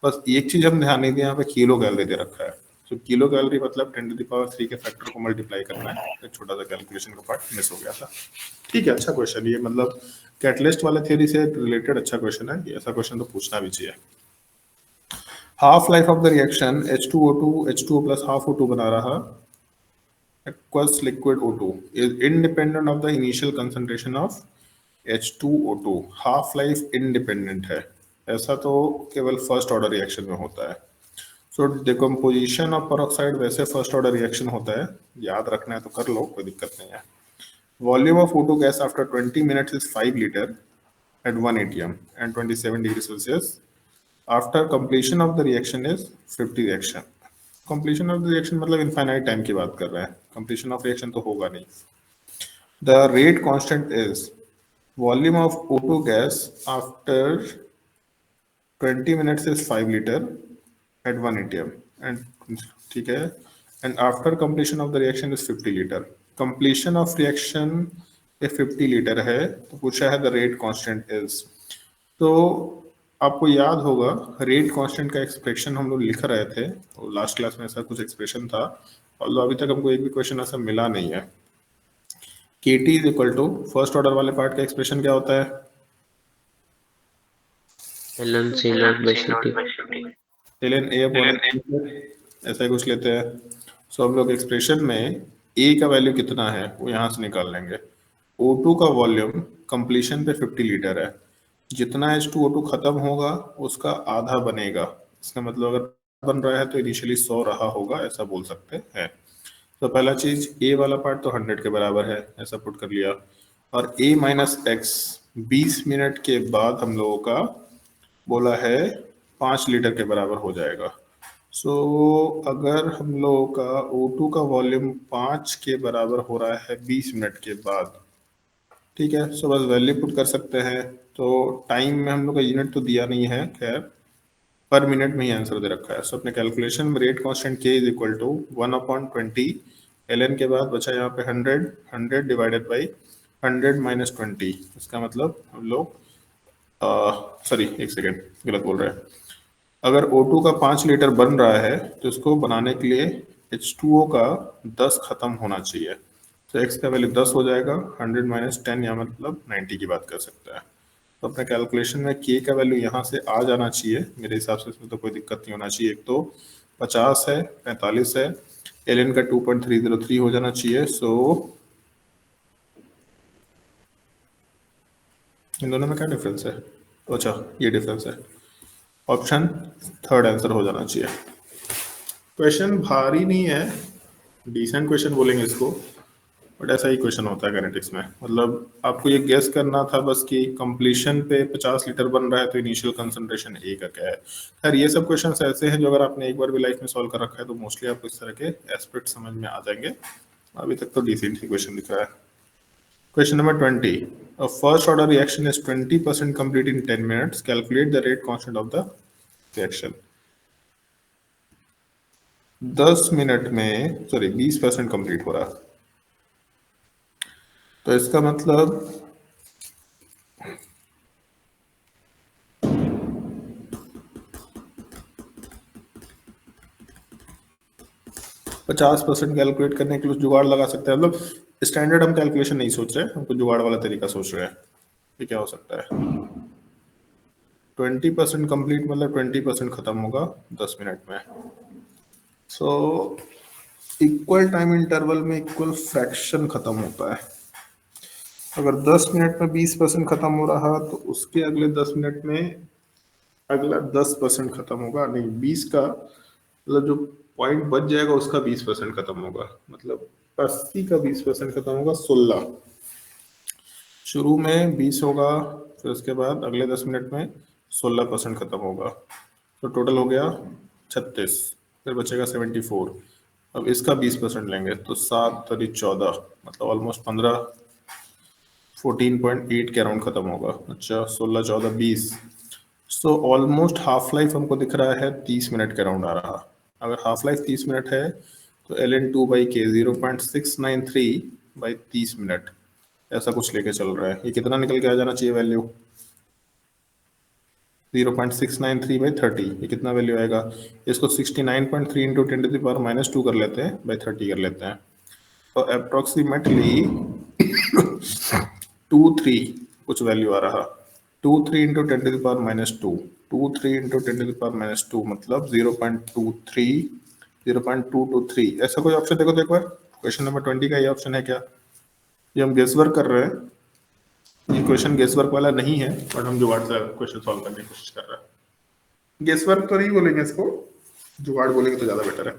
बस एक चीज हम ध्यान नहीं दिया, यहाँ पे किलो कैलोरी दे रखा है, तो किलो कैलोरी मतलब 10⁻³ के फैक्टर को मल्टीप्लाई करना है, एक छोटा सा कैलकुलेशन का पार्ट मिस हो गया था। ठीक है, अच्छा क्वेश्चन ये, मतलब कैटलिस्ट वाले थ्योरी से रिलेटेड अच्छा क्वेश्चन है ये, ऐसा क्वेश्चन तो पूछना भी चाहिए। Half life of the reaction H2O2 H2O plus half O2 बना रहा aqueous liquid O2 is independent of the initial concentration of H2O2। Half life independent है, ऐसा तो केवल फर्स्ट ऑर्डर रिएक्शन में होता है। सो डिकम्पोजिशन ऑफ पेरोक्साइड वैसे फर्स्ट ऑर्डर रिएक्शन होता है, याद रखना है तो कर लो, कोई दिक्कत नहीं है। Volume of O2 gas after 20 minutes is 5 litre at 1 atm and 27 degree Celsius. After completion of the reaction is 50 reaction. Completion of the reaction मतलब इनफाइनाइट टाइम की बात कर रहे हैं, कंप्लीशन ऑफ रिएक्शन तो होगा नहीं। The rate constant is volume of O2 gas after 20 minutes is 5 litre at 1 atm and ठीक है, and after completion of the reaction is 50 litre. Completion of reaction ये 50 लीटर है, तो पूछा है द रेट कांस्टेंट इज। तो आपको याद होगा रेट कांस्टेंट का एक्सप्रेशन हम लोग लिख रहे थे, तो लास्ट क्लास में ऐसा कुछ एक्सप्रेशन था, और अभी तक हमको एक भी क्वेश्चन ऐसा मिला नहीं है। KT is equal to first order वाले पार्ट का एक्सप्रेशन क्या होता है, ln C0/CT। ln A/T, ऐसा ही कुछ लेते हैं। सो हम लोग एक्सप्रेशन में A का वैल्यू कितना है वो यहाँ से निकाल लेंगे। O2 का वॉल्यूम कंप्लीशन पे 50 लीटर है, जितना H2O2 खत्म होगा उसका आधा बनेगा, इसका मतलब अगर बन रहा है तो इनिशियली 100 रहा होगा, ऐसा बोल सकते हैं। तो पहला चीज A वाला पार्ट तो 100 के बराबर है, ऐसा पुट कर लिया, और A - X 20 मिनट के बाद हम लोगों का बोला है 5 लीटर के बराबर हो जाएगा। सो अगर हम लोगों का O2 का वॉल्यूम 5 के बराबर हो रहा है 20 मिनट के बाद, ठीक है, सो बस वैल्यू पुट कर सकते हैं। तो टाइम में हम लोग का यूनिट तो दिया नहीं है, खैर पर मिनट में ही आंसर दे रखा है। सो अपने कैलकुलेशन में rate constant K is equal to 1/20, ln के बाद बचा यहाँ पे 100 डिवाइडेड बाई 100 - 20, इसका मतलब हम लोग सॉरी एक सेकेंड गलत बोल रहे हैं, अगर O2 का 5 लीटर बन रहा है तो इसको बनाने के लिए H2O का 10 खत्म होना चाहिए, तो X का वैल्यू 10 हो जाएगा, 100 - 10 या मतलब 90 की बात कर सकता है। तो अपने कैलकुलेशन में K का वैल्यू यहाँ से आ जाना चाहिए, मेरे हिसाब से इसमें तो कोई दिक्कत नहीं होना चाहिए। एक तो 50 है, 45 है, ln का 2.303 हो जाना चाहिए। सो इन दोनों में क्या डिफरेंस है, अच्छा ये डिफरेंस है, ऑप्शन थर्ड आंसर हो जाना चाहिए। क्वेश्चन भारी नहीं है, डिसेंट क्वेश्चन बोलेंगे इसको, बट ऐसा ही क्वेश्चन होता है काइनेटिक्स में। मतलब आपको ये गेस करना था बस कि कंप्लीशन पे 50 लीटर बन रहा है तो इनिशियल कंसंट्रेशन A का क्या है। खैर ये सब क्वेश्चन ऐसे हैं जो अगर आपने एक बार भी लाइफ में सॉल्व कर रखा है तो मोस्टली आपको इस तरह के एस्पेक्ट समझ में आ जाएंगे। अभी तक तो डिसेंट ही क्वेश्चन दिख रहा है। Question number 20, a first order reaction is 20% complete in 10 minutes, calculate the rate constant of the reaction। 10 minute में सॉरी 20% कंप्लीट हो रहा है, तो इसका मतलब %50 कैलकुलेट करने के लिए जुगाड़ लगा सकते हैं। मतलब स्टैंडर्ड हम कैलकुलेशन नहीं सोच रहे, हमको जुगाड़ वाला तरीका सोच रहे हैं। ये क्या हो सकता है, 20% कंप्लीट मतलब 20% खत्म होगा 10 मिनट में, सो इक्वल टाइम इंटरवल में इक्वल फ्रैक्शन खत्म होता है। अगर 10 मिनट में 20% खत्म हो रहा तो उसके अगले 10 मिनट में अगला 10% खत्म होगा, नहीं 20 का मतलब जो पॉइंट बच जाएगा उसका 20% खत्म होगा, मतलब 80 का 20% खत्म होगा 16। शुरू में 20 होगा, फिर उसके बाद अगले 10 मिनट में 16% खत्म होगा, तो टोटल हो गया 36, फिर बचेगा 74। अब इसका 20% लेंगे तो 7 तरी 14, मतलब ऑलमोस्ट 15, 14.8 के अराउंड खत्म होगा। अच्छा 16 14 20, सो ऑलमोस्ट हाफ लाइफ हमको दिख रहा है 30 मिनट के अराउंड आ रहा। अगर हाफ लाइफ 30 मिनट है तो ln2/k 0.693 बाई 30 मिनट ऐसा कुछ लेके चल रहा है। ये कितना निकल के आ जाना चाहिए वैल्यू? 0.693 बाई 30, ये कितना वैल्यू आएगा? इसको 69.3 इंटू 10⁻² कर लेते हैं, बाई 30 कर लेते हैं, तो अप्रोक्सीमेटली 23 कुछ वैल्यू आ रहा। 23 इंटू 10⁻², 23 इंटू 10⁻², मतलब 0.23, 0.223। ऐसा कोई ऑप्शन देखो तो एक बार, क्वेश्चन नंबर 20 का ये ऑप्शन है क्या? ये हम गेस वर्क कर रहे हैं, ये क्वेश्चन गेस वर्क वाला नहीं है, बट हम जुगाड़ से क्वेश्चन सॉल्व करने की कोशिश कर रहे हैं। गेस वर्क तो नहीं बोलेंगे इसको, जुगाड़ बोलेंगे तो ज्यादा बेटर है।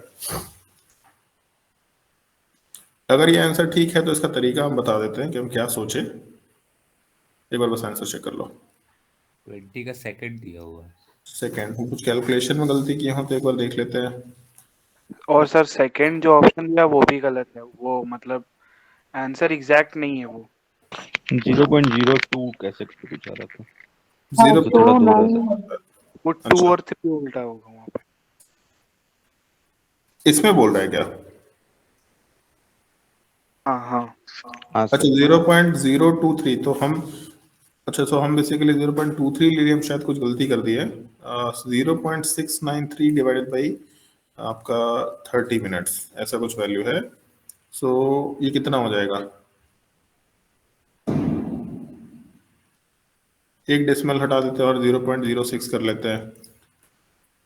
अगर ये आंसर ठीक है तो इसका तरीका हम बता देते हैं कि हम क्या सोचे। एक बार बस आंसर चेक कर लो। 20 का सेकंड दिया हुआ है। सेकंड, कुछ कैलकुलेशन में गलती की हो तो एक बार देख लेते हैं। और सर सेकंड जो ऑप्शन दिया वो भी गलत है, वो मतलब आंसर एग्जैक्ट नहीं है वो। 0.02 कैसे कुछ आ रहा था, जीरो तो थोड़ा दूर है। वो 2 और 3 उल्टा होगा वहाँ पे। इसमें बोल रहा है क्या? हाँ हाँ हाँ अच्छा सर, 0.023, तो हम अच्छा सो हम बेसिकली 0.23 ले लिए, हम शायद कुछ गलती कर दी है। 0.693 डिवाइडेड बाई आपका 30 मिनट्स ऐसा कुछ वैल्यू है। सो ये कितना हो जाएगा? एक डेसिमल हटा देते हैं और 0.06 कर लेते हैं,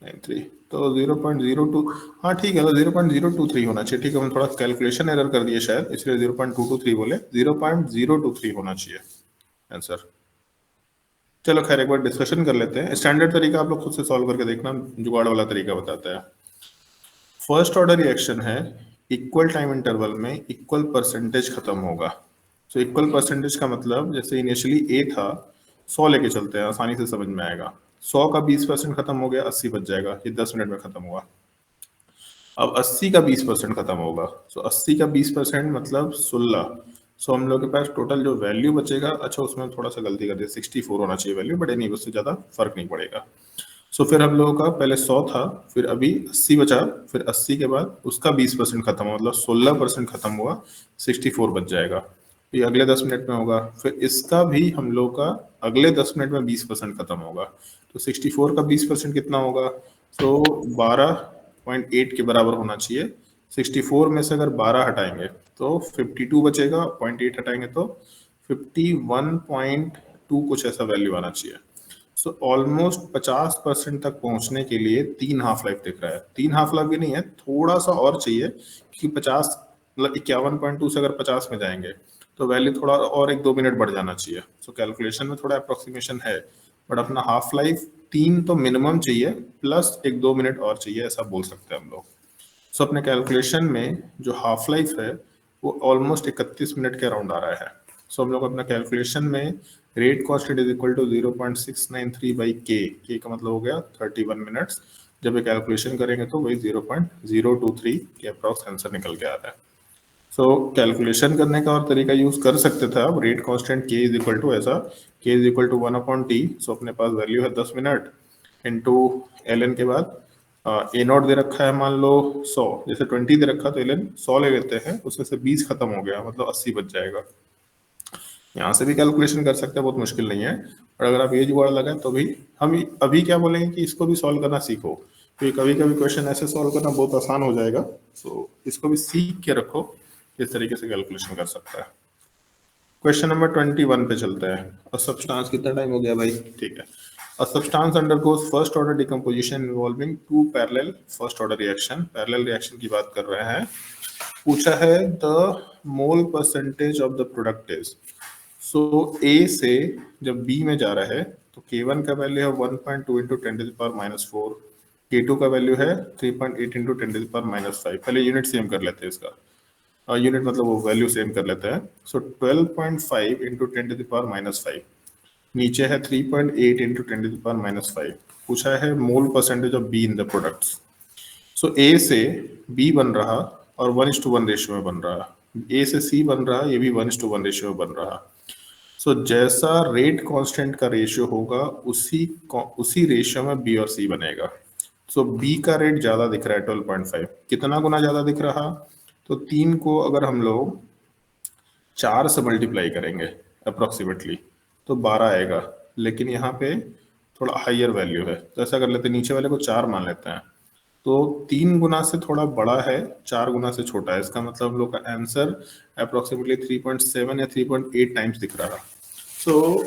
93, तो 0.02, हाँ ठीक है, तो 0.023 होना चाहिए। ठीक है, हम थोड़ा कैलकुलेशन एरर कर दिए शायद, इसलिए 0.223 बोले, 0.023 होना चाहिए आंसर। चलो खैर एक बार डिस्कशन कर लेते हैं। स्टैंडर्ड तरीका आप लोग खुद से सॉल्व करके देखना, जुगाड़ वाला तरीका बताता है। फर्स्ट ऑर्डर रिएक्शन है, इक्वल टाइम इंटरवल में इक्वल परसेंटेज खत्म होगा। तो इक्वल परसेंटेज का मतलब जैसे इनिशियली ए था, 100 लेके चलते हैं, आसानी से समझ में आएगा। 100 का 20% खत्म हो गया, 80 बच जाएगा, ये 10 मिनट में खत्म हुआ। अब 80 का 20% खत्म होगा, तो 80 का 20% मतलब 16। सो हम लोग के पास टोटल जो वैल्यू बचेगा, अच्छा उसमें थोड़ा सा गलती कर दिया, 64 होना चाहिए वैल्यू, बट नहीं उससे ज्यादा फर्क नहीं पड़ेगा। सो फिर हम लोगों का पहले 100 था, फिर अभी 80 बचा, फिर 80 के बाद उसका 20% खत्म हुआ, मतलब 16% खत्म हुआ, 64 बच जाएगा। ये अगले 10 मिनट में होगा, फिर इसका भी हम लोग का अगले 10 मिनट में 20% खत्म होगा, तो 64 का 20% कितना होगा? तो 12.8 के बराबर होना चाहिए। 64 में से अगर 12 हटाएंगे तो 52 बचेगा, 0.8 हटाएंगे तो 51.2 कुछ ऐसा वैल्यू आना चाहिए। सो ऑलमोस्ट 50% तक पहुंचने के लिए 3 हाफ लाइफ दिख रहा है। 3 हाफ लाइफ भी नहीं है, थोड़ा सा और चाहिए, क्योंकि 50 मतलब 51.2 से अगर 50 में जाएंगे तो वैल्यू थोड़ा और 1-2 मिनट बढ़ जाना चाहिए। सो कैलकुलेशन में थोड़ा अप्रोक्सीमेशन है, बट अपना हाफ लाइफ 3 तो मिनिमम चाहिए, प्लस 1-2 मिनट और चाहिए, ऐसा बोल सकते हैं हम लोग। सो अपने कैलकुलेशन में जो हाफ लाइफ है वो ऑलमोस्ट 31 मिनट के अराउंड आ रहा है। सो हम लोग अपना कैलकुलेशन में rate constant is equal to 0.693 by K का मतलब हो गया 31 मिनट्स। जब ये कैलकुलेशन करेंगे तो वही 0.023 के अप्रॉक्स आंसर निकल के आ रहा है। सो कैलकुलेशन करने का और तरीका यूज कर सकते थे आप, rate constant k is equal to ऐसा, के इज इक्वल टू 1/t। सो अपने पास वैल्यू है 10 मिनट इंटू ln के बाद ए नॉट दे रखा है मान लो 100, जैसे 20 दे रखा तो ln 100 ले लेते हैं, उसमें से 20 खत्म हो गया, मतलब 80 बच जाएगा। यहाँ से भी कैलकुलेशन कर सकते हैं, बहुत मुश्किल नहीं है, और अगर आप ये जुगाड़ लगाएं तो भी हम अभी क्या बोलेंगे कि इसको भी सॉल्व करना सीखो, क्योंकि कभी कभी क्वेश्चन ऐसे सॉल्व करना बहुत आसान हो जाएगा। सो इसको भी सीख के रखो, किस तरीके से कैलकुलेशन कर सकता है। क्वेश्चन नंबर 21 पे चलते हैं। और सब्सटेंस कितना टाइम हो गया भाई? ठीक है, A substance undergoes first order decomposition involving two parallel first order reaction. Parallel reaction की बात कर रहे हैं. पूछा है the mole percentage of the product is. So A से जब B में जा रहा है तो K1 का वैल्यू है 1.2 into 10 to the power minus 4. K2 का वैल्यू है 3.8 into 10 to the power minus 5. पहले यूनिट सेम कर लेते हैं इसका. यूनिट मतलब वो वैल्यू सेम कर लेते हैं. सो 12.5 into 10 to the power minus 5. नीचे है 3.8 into 10 to the power minus 5. पूछा है mole percentage of B in the products. So A से बी बन रहा और 1:1 रेशियो में बन रहा. ए से सी बन रहा, ये भी 1:1 रेशियो में बन रहा. सो जैसा रेट कांस्टेंट का रेशियो होगा उसी रेशियो में बी और सी बनेगा. सो बी का रेट ज्यादा दिख रहा है 12.5. कितना गुना ज्यादा दिख रहा? तो 3 को अगर हम लोग 4 से मल्टीप्लाई करेंगे अप्रोक्सीमेटली तो 12 आएगा. लेकिन यहाँ पे थोड़ा हाइयर वैल्यू है तो ऐसा कर लेते हैं, नीचे वाले को 4 मान लेते हैं. तो 3 गुना से थोड़ा बड़ा है, 4 गुना से छोटा है. इसका मतलब हम लोग का आंसर अप्रोक्सीमेटली 3.7 या 3.8 टाइम्स दिख रहा. सो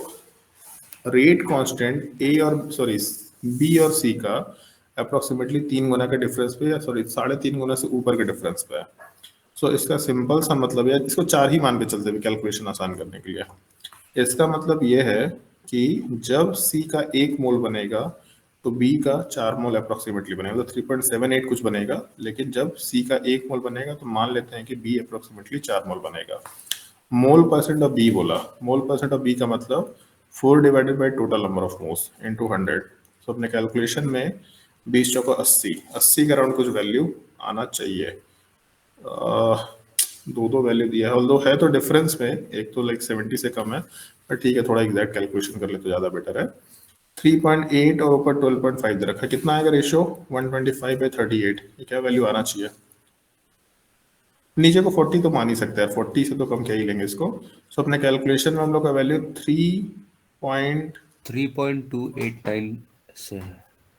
रेट कांस्टेंट ए और बी और सी का अप्रोक्सीमेटली 3 गुना के डिफरेंस पे या 3.5 गुना से ऊपर के डिफरेंस पे है. सो इसका सिंपल सा मतलब है, इसको 4 ही मान के चलते हैं कैलकुलेशन आसान करने के लिए. इसका मतलब ये है कि जब C का 1 मोल बनेगा तो B का 4 मोल अप्रोक्सीमेटली बनेगा. तो 3.78 कुछ बनेगा. लेकिन जब C का 1 मोल बनेगा तो मान लेते हैं कि B अप्रोक्सीमेटली 4 मोल बनेगा. मोल परसेंट ऑफ B बोला. मोल परसेंट ऑफ B का मतलब 4 divided by total number of moles into 100. तो अपने कैलकुलेशन में 20 चौको 80 के अराउंड कुछ वैल्यू आना चाहिए. दो वैल्यू दिया है, ऑल्दो है तो डिफरेंस में, एक तो लाइक 70 से कम है, पर ठीक है थोड़ा एग्जैक्ट कैलकुलेशन कर ले तो ज्यादा बेटर है. 3.8 और ऊपर 12.5 दे रखा है. कितना आएगा रेशियो? 125/38. ये क्या वैल्यू आना चाहिए? नीचे को 40 तो मान ही सकते हैं, 40 से तो कम क्या ही लेंगे इसको. सो अपने कैलकुलेशन में हम लोग का वैल्यू 3.28 टाइम्स है.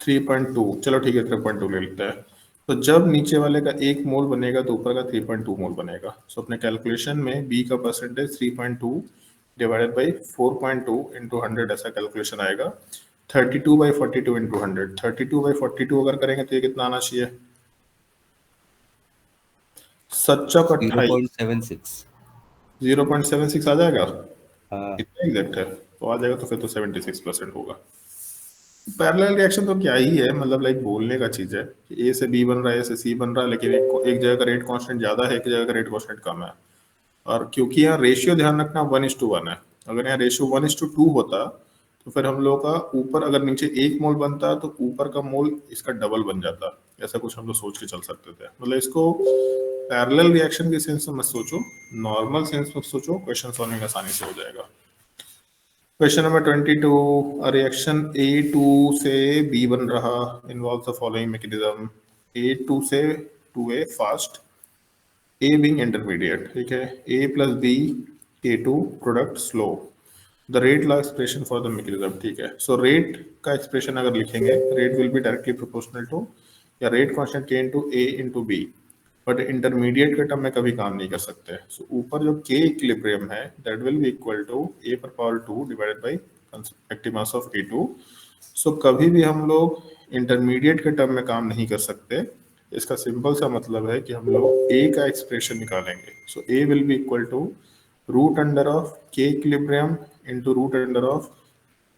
3.2. चलो ठीक है 3.2 ले लेते हैं. तो जब नीचे वाले का 1 मोल बनेगा तो ऊपर का 3.2 मोल बनेगा. सो अपने कैलकुलेशन में B का परसेंटेज 3.2 डिवाइडेड बाई 4.2 इंटू 100 ऐसा कैलकुलेशन आएगा. 32/42 इंटू 100. 32/42 अगर करेंगे तो ये कितना आना चाहिए? 7/28. 0.76. 0.76 आ जाएगा. हाँ. इतना एग्जैक्ट है तो आ जाएगा. तो फिर तो 76% होगा. पैरेलल रिएक्शन तो क्या ही है, मतलब लाइक बोलने का चीज है कि ए से बी बन रहा है, ए से सी बन रहा है, लेकिन एक जगह का रेट कांस्टेंट ज्यादा है, एक जगह का रेट कांस्टेंट कम है. और क्योंकि यहाँ रेशियो ध्यान रखना 1:1 है. अगर यहाँ रेशियो 1:2 होता तो फिर हम लोग का ऊपर अगर नीचे 1 मोल बनता तो ऊपर का मोल इसका डबल बन जाता. ऐसा कुछ हम लोग सोच के चल सकते थे. मतलब इसको पैरेलल रिएक्शन के सेंस में मत सोचो, नॉर्मल सेंस में सोचो, क्वेश्चन सॉल्विंग आसानी से हो जाएगा. Question number 22. रिएक्शन A2 से B बन रहा. Involve the following mechanism. A2 से 2A fast, A being intermediate. ठीक है. A plus B K2 product slow. The rate law expression for the mechanism. ठीक है. सो रेट का एक्सप्रेशन अगर लिखेंगे, rate will be directly proportional to या rate constant K into A into B. But intermediate के term में कभी काम नहीं कर सकते. सो ऊपर जो K इक्विलिब्रियम है that will be equal to A⁴ divided by active mass of A2. So कभी भी हम लोग इंटरमीडिएट के टर्म में काम नहीं कर सकते. इसका सिंपल सा मतलब है कि हम लोग A का एक्सप्रेशन निकालेंगे. So A will be equal to root under of K equilibrium into root under of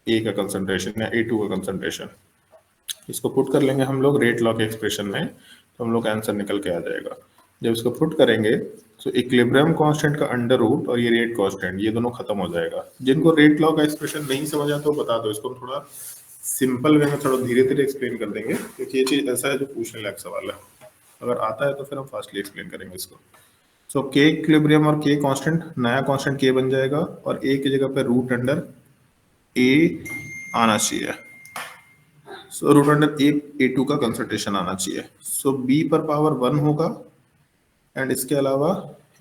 A का कंसंट्रेशन या A2 का कंसंट्रेशन. इसको पुट कर लेंगे हम लोग रेट लॉ के एक्सप्रेशन में तो हम लोग का आंसर निकल के आ जाएगा. जब इसको पुट करेंगे तो इक्विलिब्रियम कांस्टेंट का अंडर रूट और ये रेट कांस्टेंट ये दोनों खत्म हो जाएगा. जिनको रेट लॉ का एक्सप्रेशन नहीं समझ आता तो बता दो, इसको हम थोड़ा सिंपल वे में थोड़ा धीरे धीरे एक्सप्लेन कर देंगे क्योंकि ये चीज ऐसा है जो पूछने लायक सवाल है. अगर आता है तो फिर हम फास्टली एक्सप्लेन करेंगे इसको. सो K इक्विलिब्रियम और K कांस्टेंट, नया कांस्टेंट K बन जाएगा और A की जगह पे रूट अंडर A आना चाहिए. सो रूट अंडर A2 का कंसंट्रेशन आना चाहिए. सो B पर पावर 1 होगा एंड इसके अलावा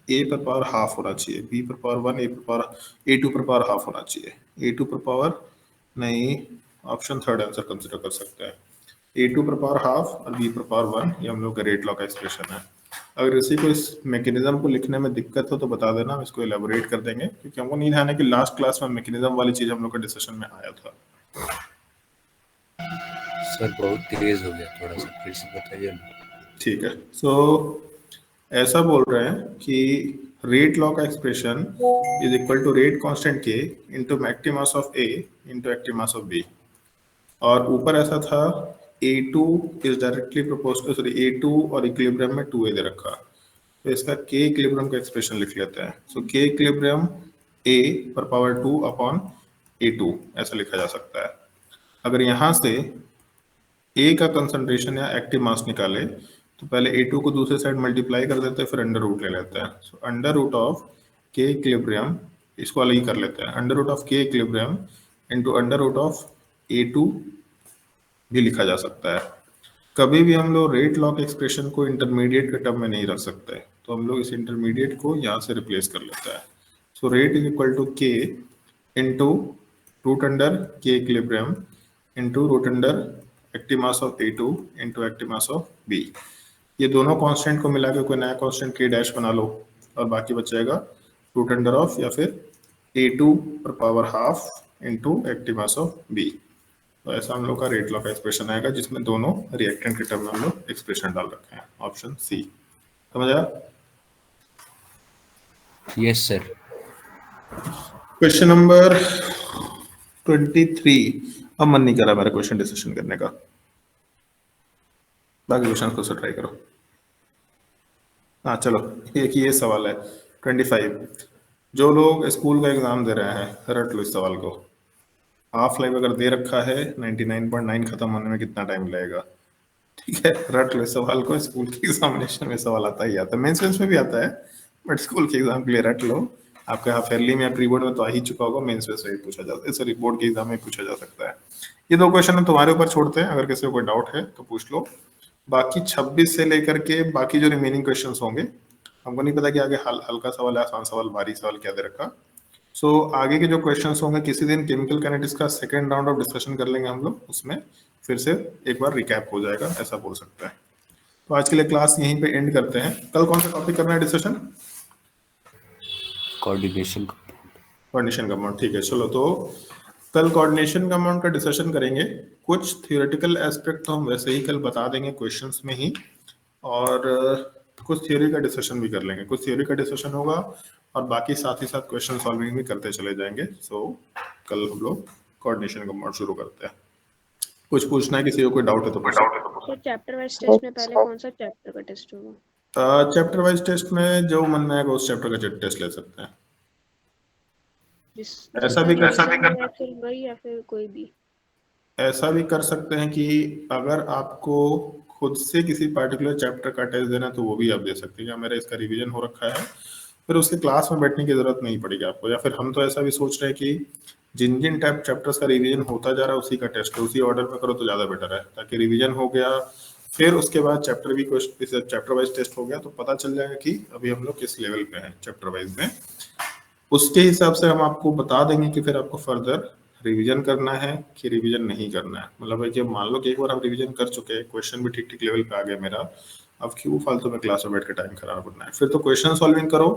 A पर पावर हाफ होना चाहिए. B पर पावर 1, A2 पर पावर हाफ होना चाहिए. A2 पर पावर नहीं, ऑप्शन थर्ड आंसर कंसिडर कर सकते हैं. A2 पर पावर हाफ और B पर पावर 1. ये हम लोग का रेट लॉ का एक्सप्रेशन है. अगर किसी को इस मैकेनिज्म को लिखने में दिक्कत हो तो बता देना, हम इसको एलैबोरेट कर देंगे क्योंकि हमको नहीं ध्यान है कि लास्ट क्लास में मैकेनिज्म वाली चीज हम लोग का डिस्कशन में आया था. सर बहुत तेज हो गया थोड़ा सा, फिर से बताइए ना। ठीक है, सो ऐसा बोल रहे हैं कि रेट लॉ का expression is equal to rate constant के into active mass of A into active mass of B. और ऊपर ऐसा था A2 is directly proportional, sorry A2 और इक्विलिब्रियम में 2A दे रखा, तो इसका K इक्विलिब्रियम का एक्सप्रेशन लिख लेते हैं। सो K इक्विलिब्रियम A पर पावर 2 अपॉन A2 ऐसा लिखा जा सकता है। अगर यहाँ से A का कंसंट्रेशन या एक्टिव मास निकाले तो पहले A2 को दूसरे साइड मल्टीप्लाई कर देते हैं, फिर अंडर रूट ले लेते हैं। So under root of K equilibrium, इसको अलग ही कर लेते हैं, under root of K equilibrium into under root of A2 भी लिखा जा सकता है। कभी भी हम लोग रेट लॉ के एक्सप्रेशन को इंटरमीडिएट के टर्म में नहीं रख सकते, तो हम लोग इस इंटरमीडिएट को यहाँ से रिप्लेस कर लेते हैं। So rate is equal to K into root under K equilibrium into root under active mass of A2 into active mass of B। ये दोनों कांस्टेंट को मिला के कोई नया कांस्टेंट K डैश बना लो, और बाकी बचेगा रूट अंडर ऑफ या फिर A2 पर power half into active mass of B। तो ऐसा हम लोग का रेट लॉ का एक्सप्रेशन आएगा, जिसमें दोनों रिएक्टेंट के टर्म में हम लोग एक्सप्रेशन डाल रखे हैं। ऑप्शन सी, समझ आया? Yes sir. Question number 23। अब मन नहीं कर रहा मेरा क्वेश्चन डिस्कशन करने का, बाकी क्वेश्चन को ट्राई करो। हाँ चलो, एक ये सवाल है 25। जो लोग स्कूल का एग्जाम दे रहे हैं, रट लो इस सवाल को। हाफ लाइफ अगर दे रखा है 99.9 खत्म होने में कितना टाइम लगेगा? ठीक है, रट लो इस सवाल को, स्कूल के एग्जामिनेशन में सवाल आता ही आता है, मेंस में भी आता है, बट स्कूल के एग्जाम के लिए रट लो। आपके हाफ ईयरली में या प्री बोर्ड में तो आ ही चुका होगा, मेंस में पूछा जाता है, सॉरी बोर्ड के एग्जाम में पूछा जा सकता है। ये दो क्वेश्चन हम तुम्हारे ऊपर छोड़ते हैं, अगर किसी को कोई डाउट है तो पूछ लो। बाकी 26 से लेकर के बाकी जो रिमेनिंग क्वेश्चन होंगे, हमको नहीं पता कि आगे हल्का सवाल है, आसान सवाल, भारी सवाल क्या दे रखा। सो आगे के जो क्वेश्चंस होंगे किसी दिन केमिकल काइनेटिक्स का सेकंड राउंड ऑफ डिस्कशन कर लेंगे हम लोग, उसमें फिर से एक बार रिकैप हो जाएगा, ऐसा बोल सकते हैं। तो आज के लिए क्लास यहीं पे एंड करते हैं। कल कौन सा टॉपिक करना है डिस्कशन? कोऑर्डिनेशन। कोऑर्डिनेशन कंपाउंड, ठीक है। चलो, तो कल कोऑर्डिनेशन कंपाउंड का डिस्कशन करेंगे। कुछ थियोरेटिकल एस्पेक्ट तो हम वैसे ही कल बता देंगे क्वेश्चंस में ही, और कुछ थ्योरी का डिस्कशन भी कर लेंगे। कुछ थ्योरी का डिस्कशन होगा और बाकी साथ ही साथ क्वेश्चन सॉल्विंग भी करते चले जाएंगे। सो कल हम लोग कोऑर्डिनेशन कंपाउंड शुरू करते हैं। कुछ पूछना है, किसी को कोई डाउट है तो पूछो। तो चैप्टर वाइज टेस्ट में पहले कौन सा चैप्टर का टेस्ट होगा? चैप्टर वाइज टेस्ट में जो मन में आएगा उस चैप्टर का टेस्ट ले सकते हैं। ऐसा भी कर फिर वही या फिर कोई भी? ऐसा भी कर सकते हैं कि अगर आपको खुद से किसी पार्टिकुलर चैप्टर का टेस्ट देना है तो वो भी आप दे सकते हैं। या मेरा इसका रिवीजन हो रखा है, फिर उसके क्लास में बैठने की जरूरत नहीं पड़ेगी आपको। या फिर हम तो ऐसा भी सोच रहे हैं कि जिन जिन टाइप चैप्टर्स का रिवीजन होता जा रहा है उसी का टेस्ट उसी ऑर्डर में करो तो ज़्यादा बेटर है, ताकि रिवीजन हो गया, फिर उसके बाद चैप्टर भी क्वेश्चन चैप्टर वाइज टेस्ट हो गया तो पता चल जाएगा कि अभी हम लोग किस लेवल पे हैं चैप्टर वाइज में। उसके हिसाब से हम आपको बता देंगे कि फिर आपको फर्दर रिवीजन करना है कि रिवीजन नहीं करना है। मतलब है कि मान लो कि एक बार हम रिवीजन कर चुके हैं, क्वेश्चन भी ठीक ठीक लेवल पे आ गया मेरा, अब क्यों फालतू में क्लास में बैठ के टाइम खराब करना है। फिर तो क्वेश्चन सॉल्विंग करो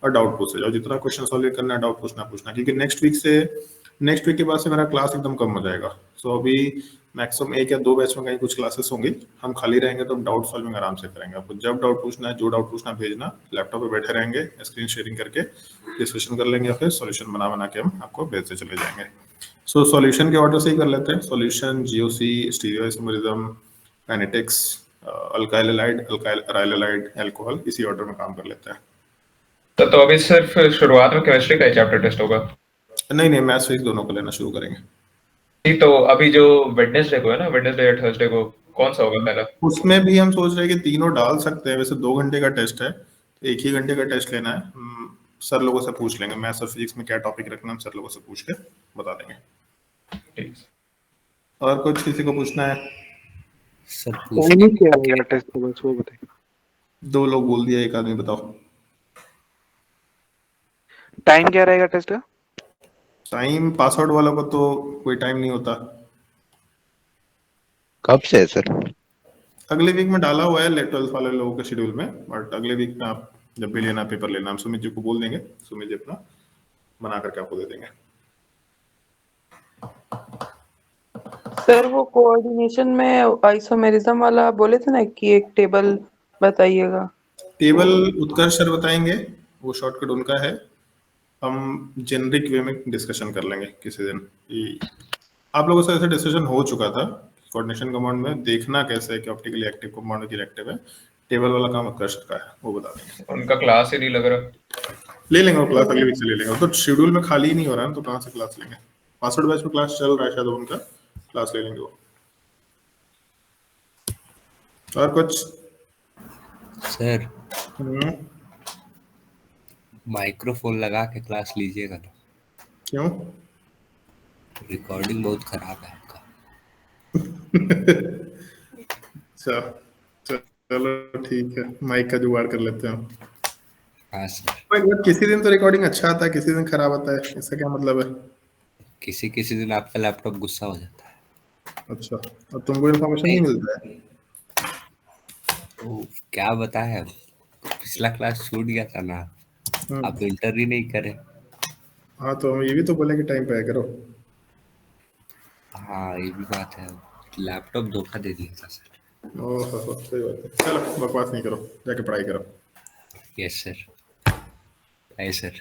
और डाउट पूछते जाओ, जितना क्वेश्चन सॉल्विंग करना है डाउट पूछना, क्योंकि नेक्स्ट वीक के बाद से मेरा क्लास एकदम कम हो जाएगा। सो अभी मैक्सिमम 1 या 2 बैच में कहीं कुछ क्लासेस होंगी, हम खाली रहेंगे तो हम डाउट सॉल्विंग आराम से करेंगे। आपको जब डाउट पूछना है, जो डाउट पूछना भेजना, लैपटॉप पे बैठे रहेंगे, स्क्रीन शेयरिंग करके डिस्कशन कर लेंगे, फिर सॉल्यूशन बना के हम आपको भेजते चले जाएंगे। सो सॉल्यूशन के ऑर्डर से ही कर लेते हैं। Solution, GOC, stereoisomerism, kinetics, alkyl halide, aryl halide, alcohol, इसी ऑर्डर में काम कर लेते हैं। तो अभी सिर्फ शुरुआत में केमिस्ट्री का ही चैप्टर टेस्ट होगा? नहीं, मैथ्स फिजिक्स दोनों को लेना शुरू करेंगे। तो अभी जो वेडनेसडे को है ना, वेडनेसडे या थर्सडे को, कौन सा होगा पहला? उसमें भी हम सोच रहे हैं कि तीनों डाल सकते हैं। वैसे 2 घंटे का टेस्ट है, तो 1 ही घंटे का टेस्ट लेना है। सर लोगों से पूछ लेंगे मैथ्स और फिजिक्स में क्या टॉपिक रखना, हम सर लोगों से पूछ के बता देंगे। ठीक। और कुछ किसी को पूछना है? सर टाइमिंग क्या रहेगा टेस्ट का, बस वो बताइए। 2 लोग बोल दिया, एक आदमी बताओ। टाइम क्या रहेगा टेस्ट का? टाइम पासवर्ड वालों को तो कोई टाइम नहीं होता। कब से है सर? अगले वीक में डाला हुआ है 12th वाले लोगों के शेड्यूल में, बट अगले वीक में आप जब भी लेना पेपर लेना, हम सुमित जी को बोल देंगे, सुमित जी अपना बना करके आपको दे देंगे। सर वो कोऑर्डिनेशन में आइसोमेरिज्म वाला बोले थे ना कि एक टेबल बताइएगा। टेबल उत्कर्ष सर बताएंगे, वो शॉर्टकट उनका है। हम जेनरिक वे में डिस्कशन कर लेंगे किसी दिन। आप लोगों से ऐसे डिस्कशन हो चुका था कोऑर्डिनेशन कमांड में, देखना कैसे है कि ऑप्टिकली एक्टिव कमांड की रिएक्टिव है। टेबल वाला काम उत्कर्ष का है, वो बता देंगे। उनका क्लास ही नहीं लग रहा। ले लेंगे वो क्लास, अगले वीक से ले लेंगे। वो तो शेड्यूल में खाली ही नहीं हो रहा है, तो कहाँ से क्लास लेंगे? पासवर्ड बैच में क्लास चल रहा है शायद, उनका क्लास ले लेंगे वो। और कुछ सर हम्म, माइक्रोफोन लगा के क्लास लीजिएगा ना, क्यों? रिकॉर्डिंग बहुत खराब है आपका। अच्छा चलो ठीक है, माइक का जुगाड़ कर लेते हैं हम। हाँ सर, बट किसी दिन तो रिकॉर्डिंग अच्छा आता है, किसी दिन खराब आता है, इसका क्या मतलब है? किसी किसी दिन आपका लैपटॉप गुस्सा हो जाता है। अच्छा, अब तुमको इन्फॉर्मेशन नहीं मिलता है? तो क्या बताएं अब, पिछला क्लास छूट गया था ना, आप इंटर ही नहीं करे। हाँ तो हम ये भी तो बोले कि टाइम पे आया करो। हाँ ये भी बात है, लैपटॉप धोखा दे दिया था सर। ओहो सही बात है। चलो बकवास नहीं करो, जाके पढ़ाई करो। Yes sir, bye sir.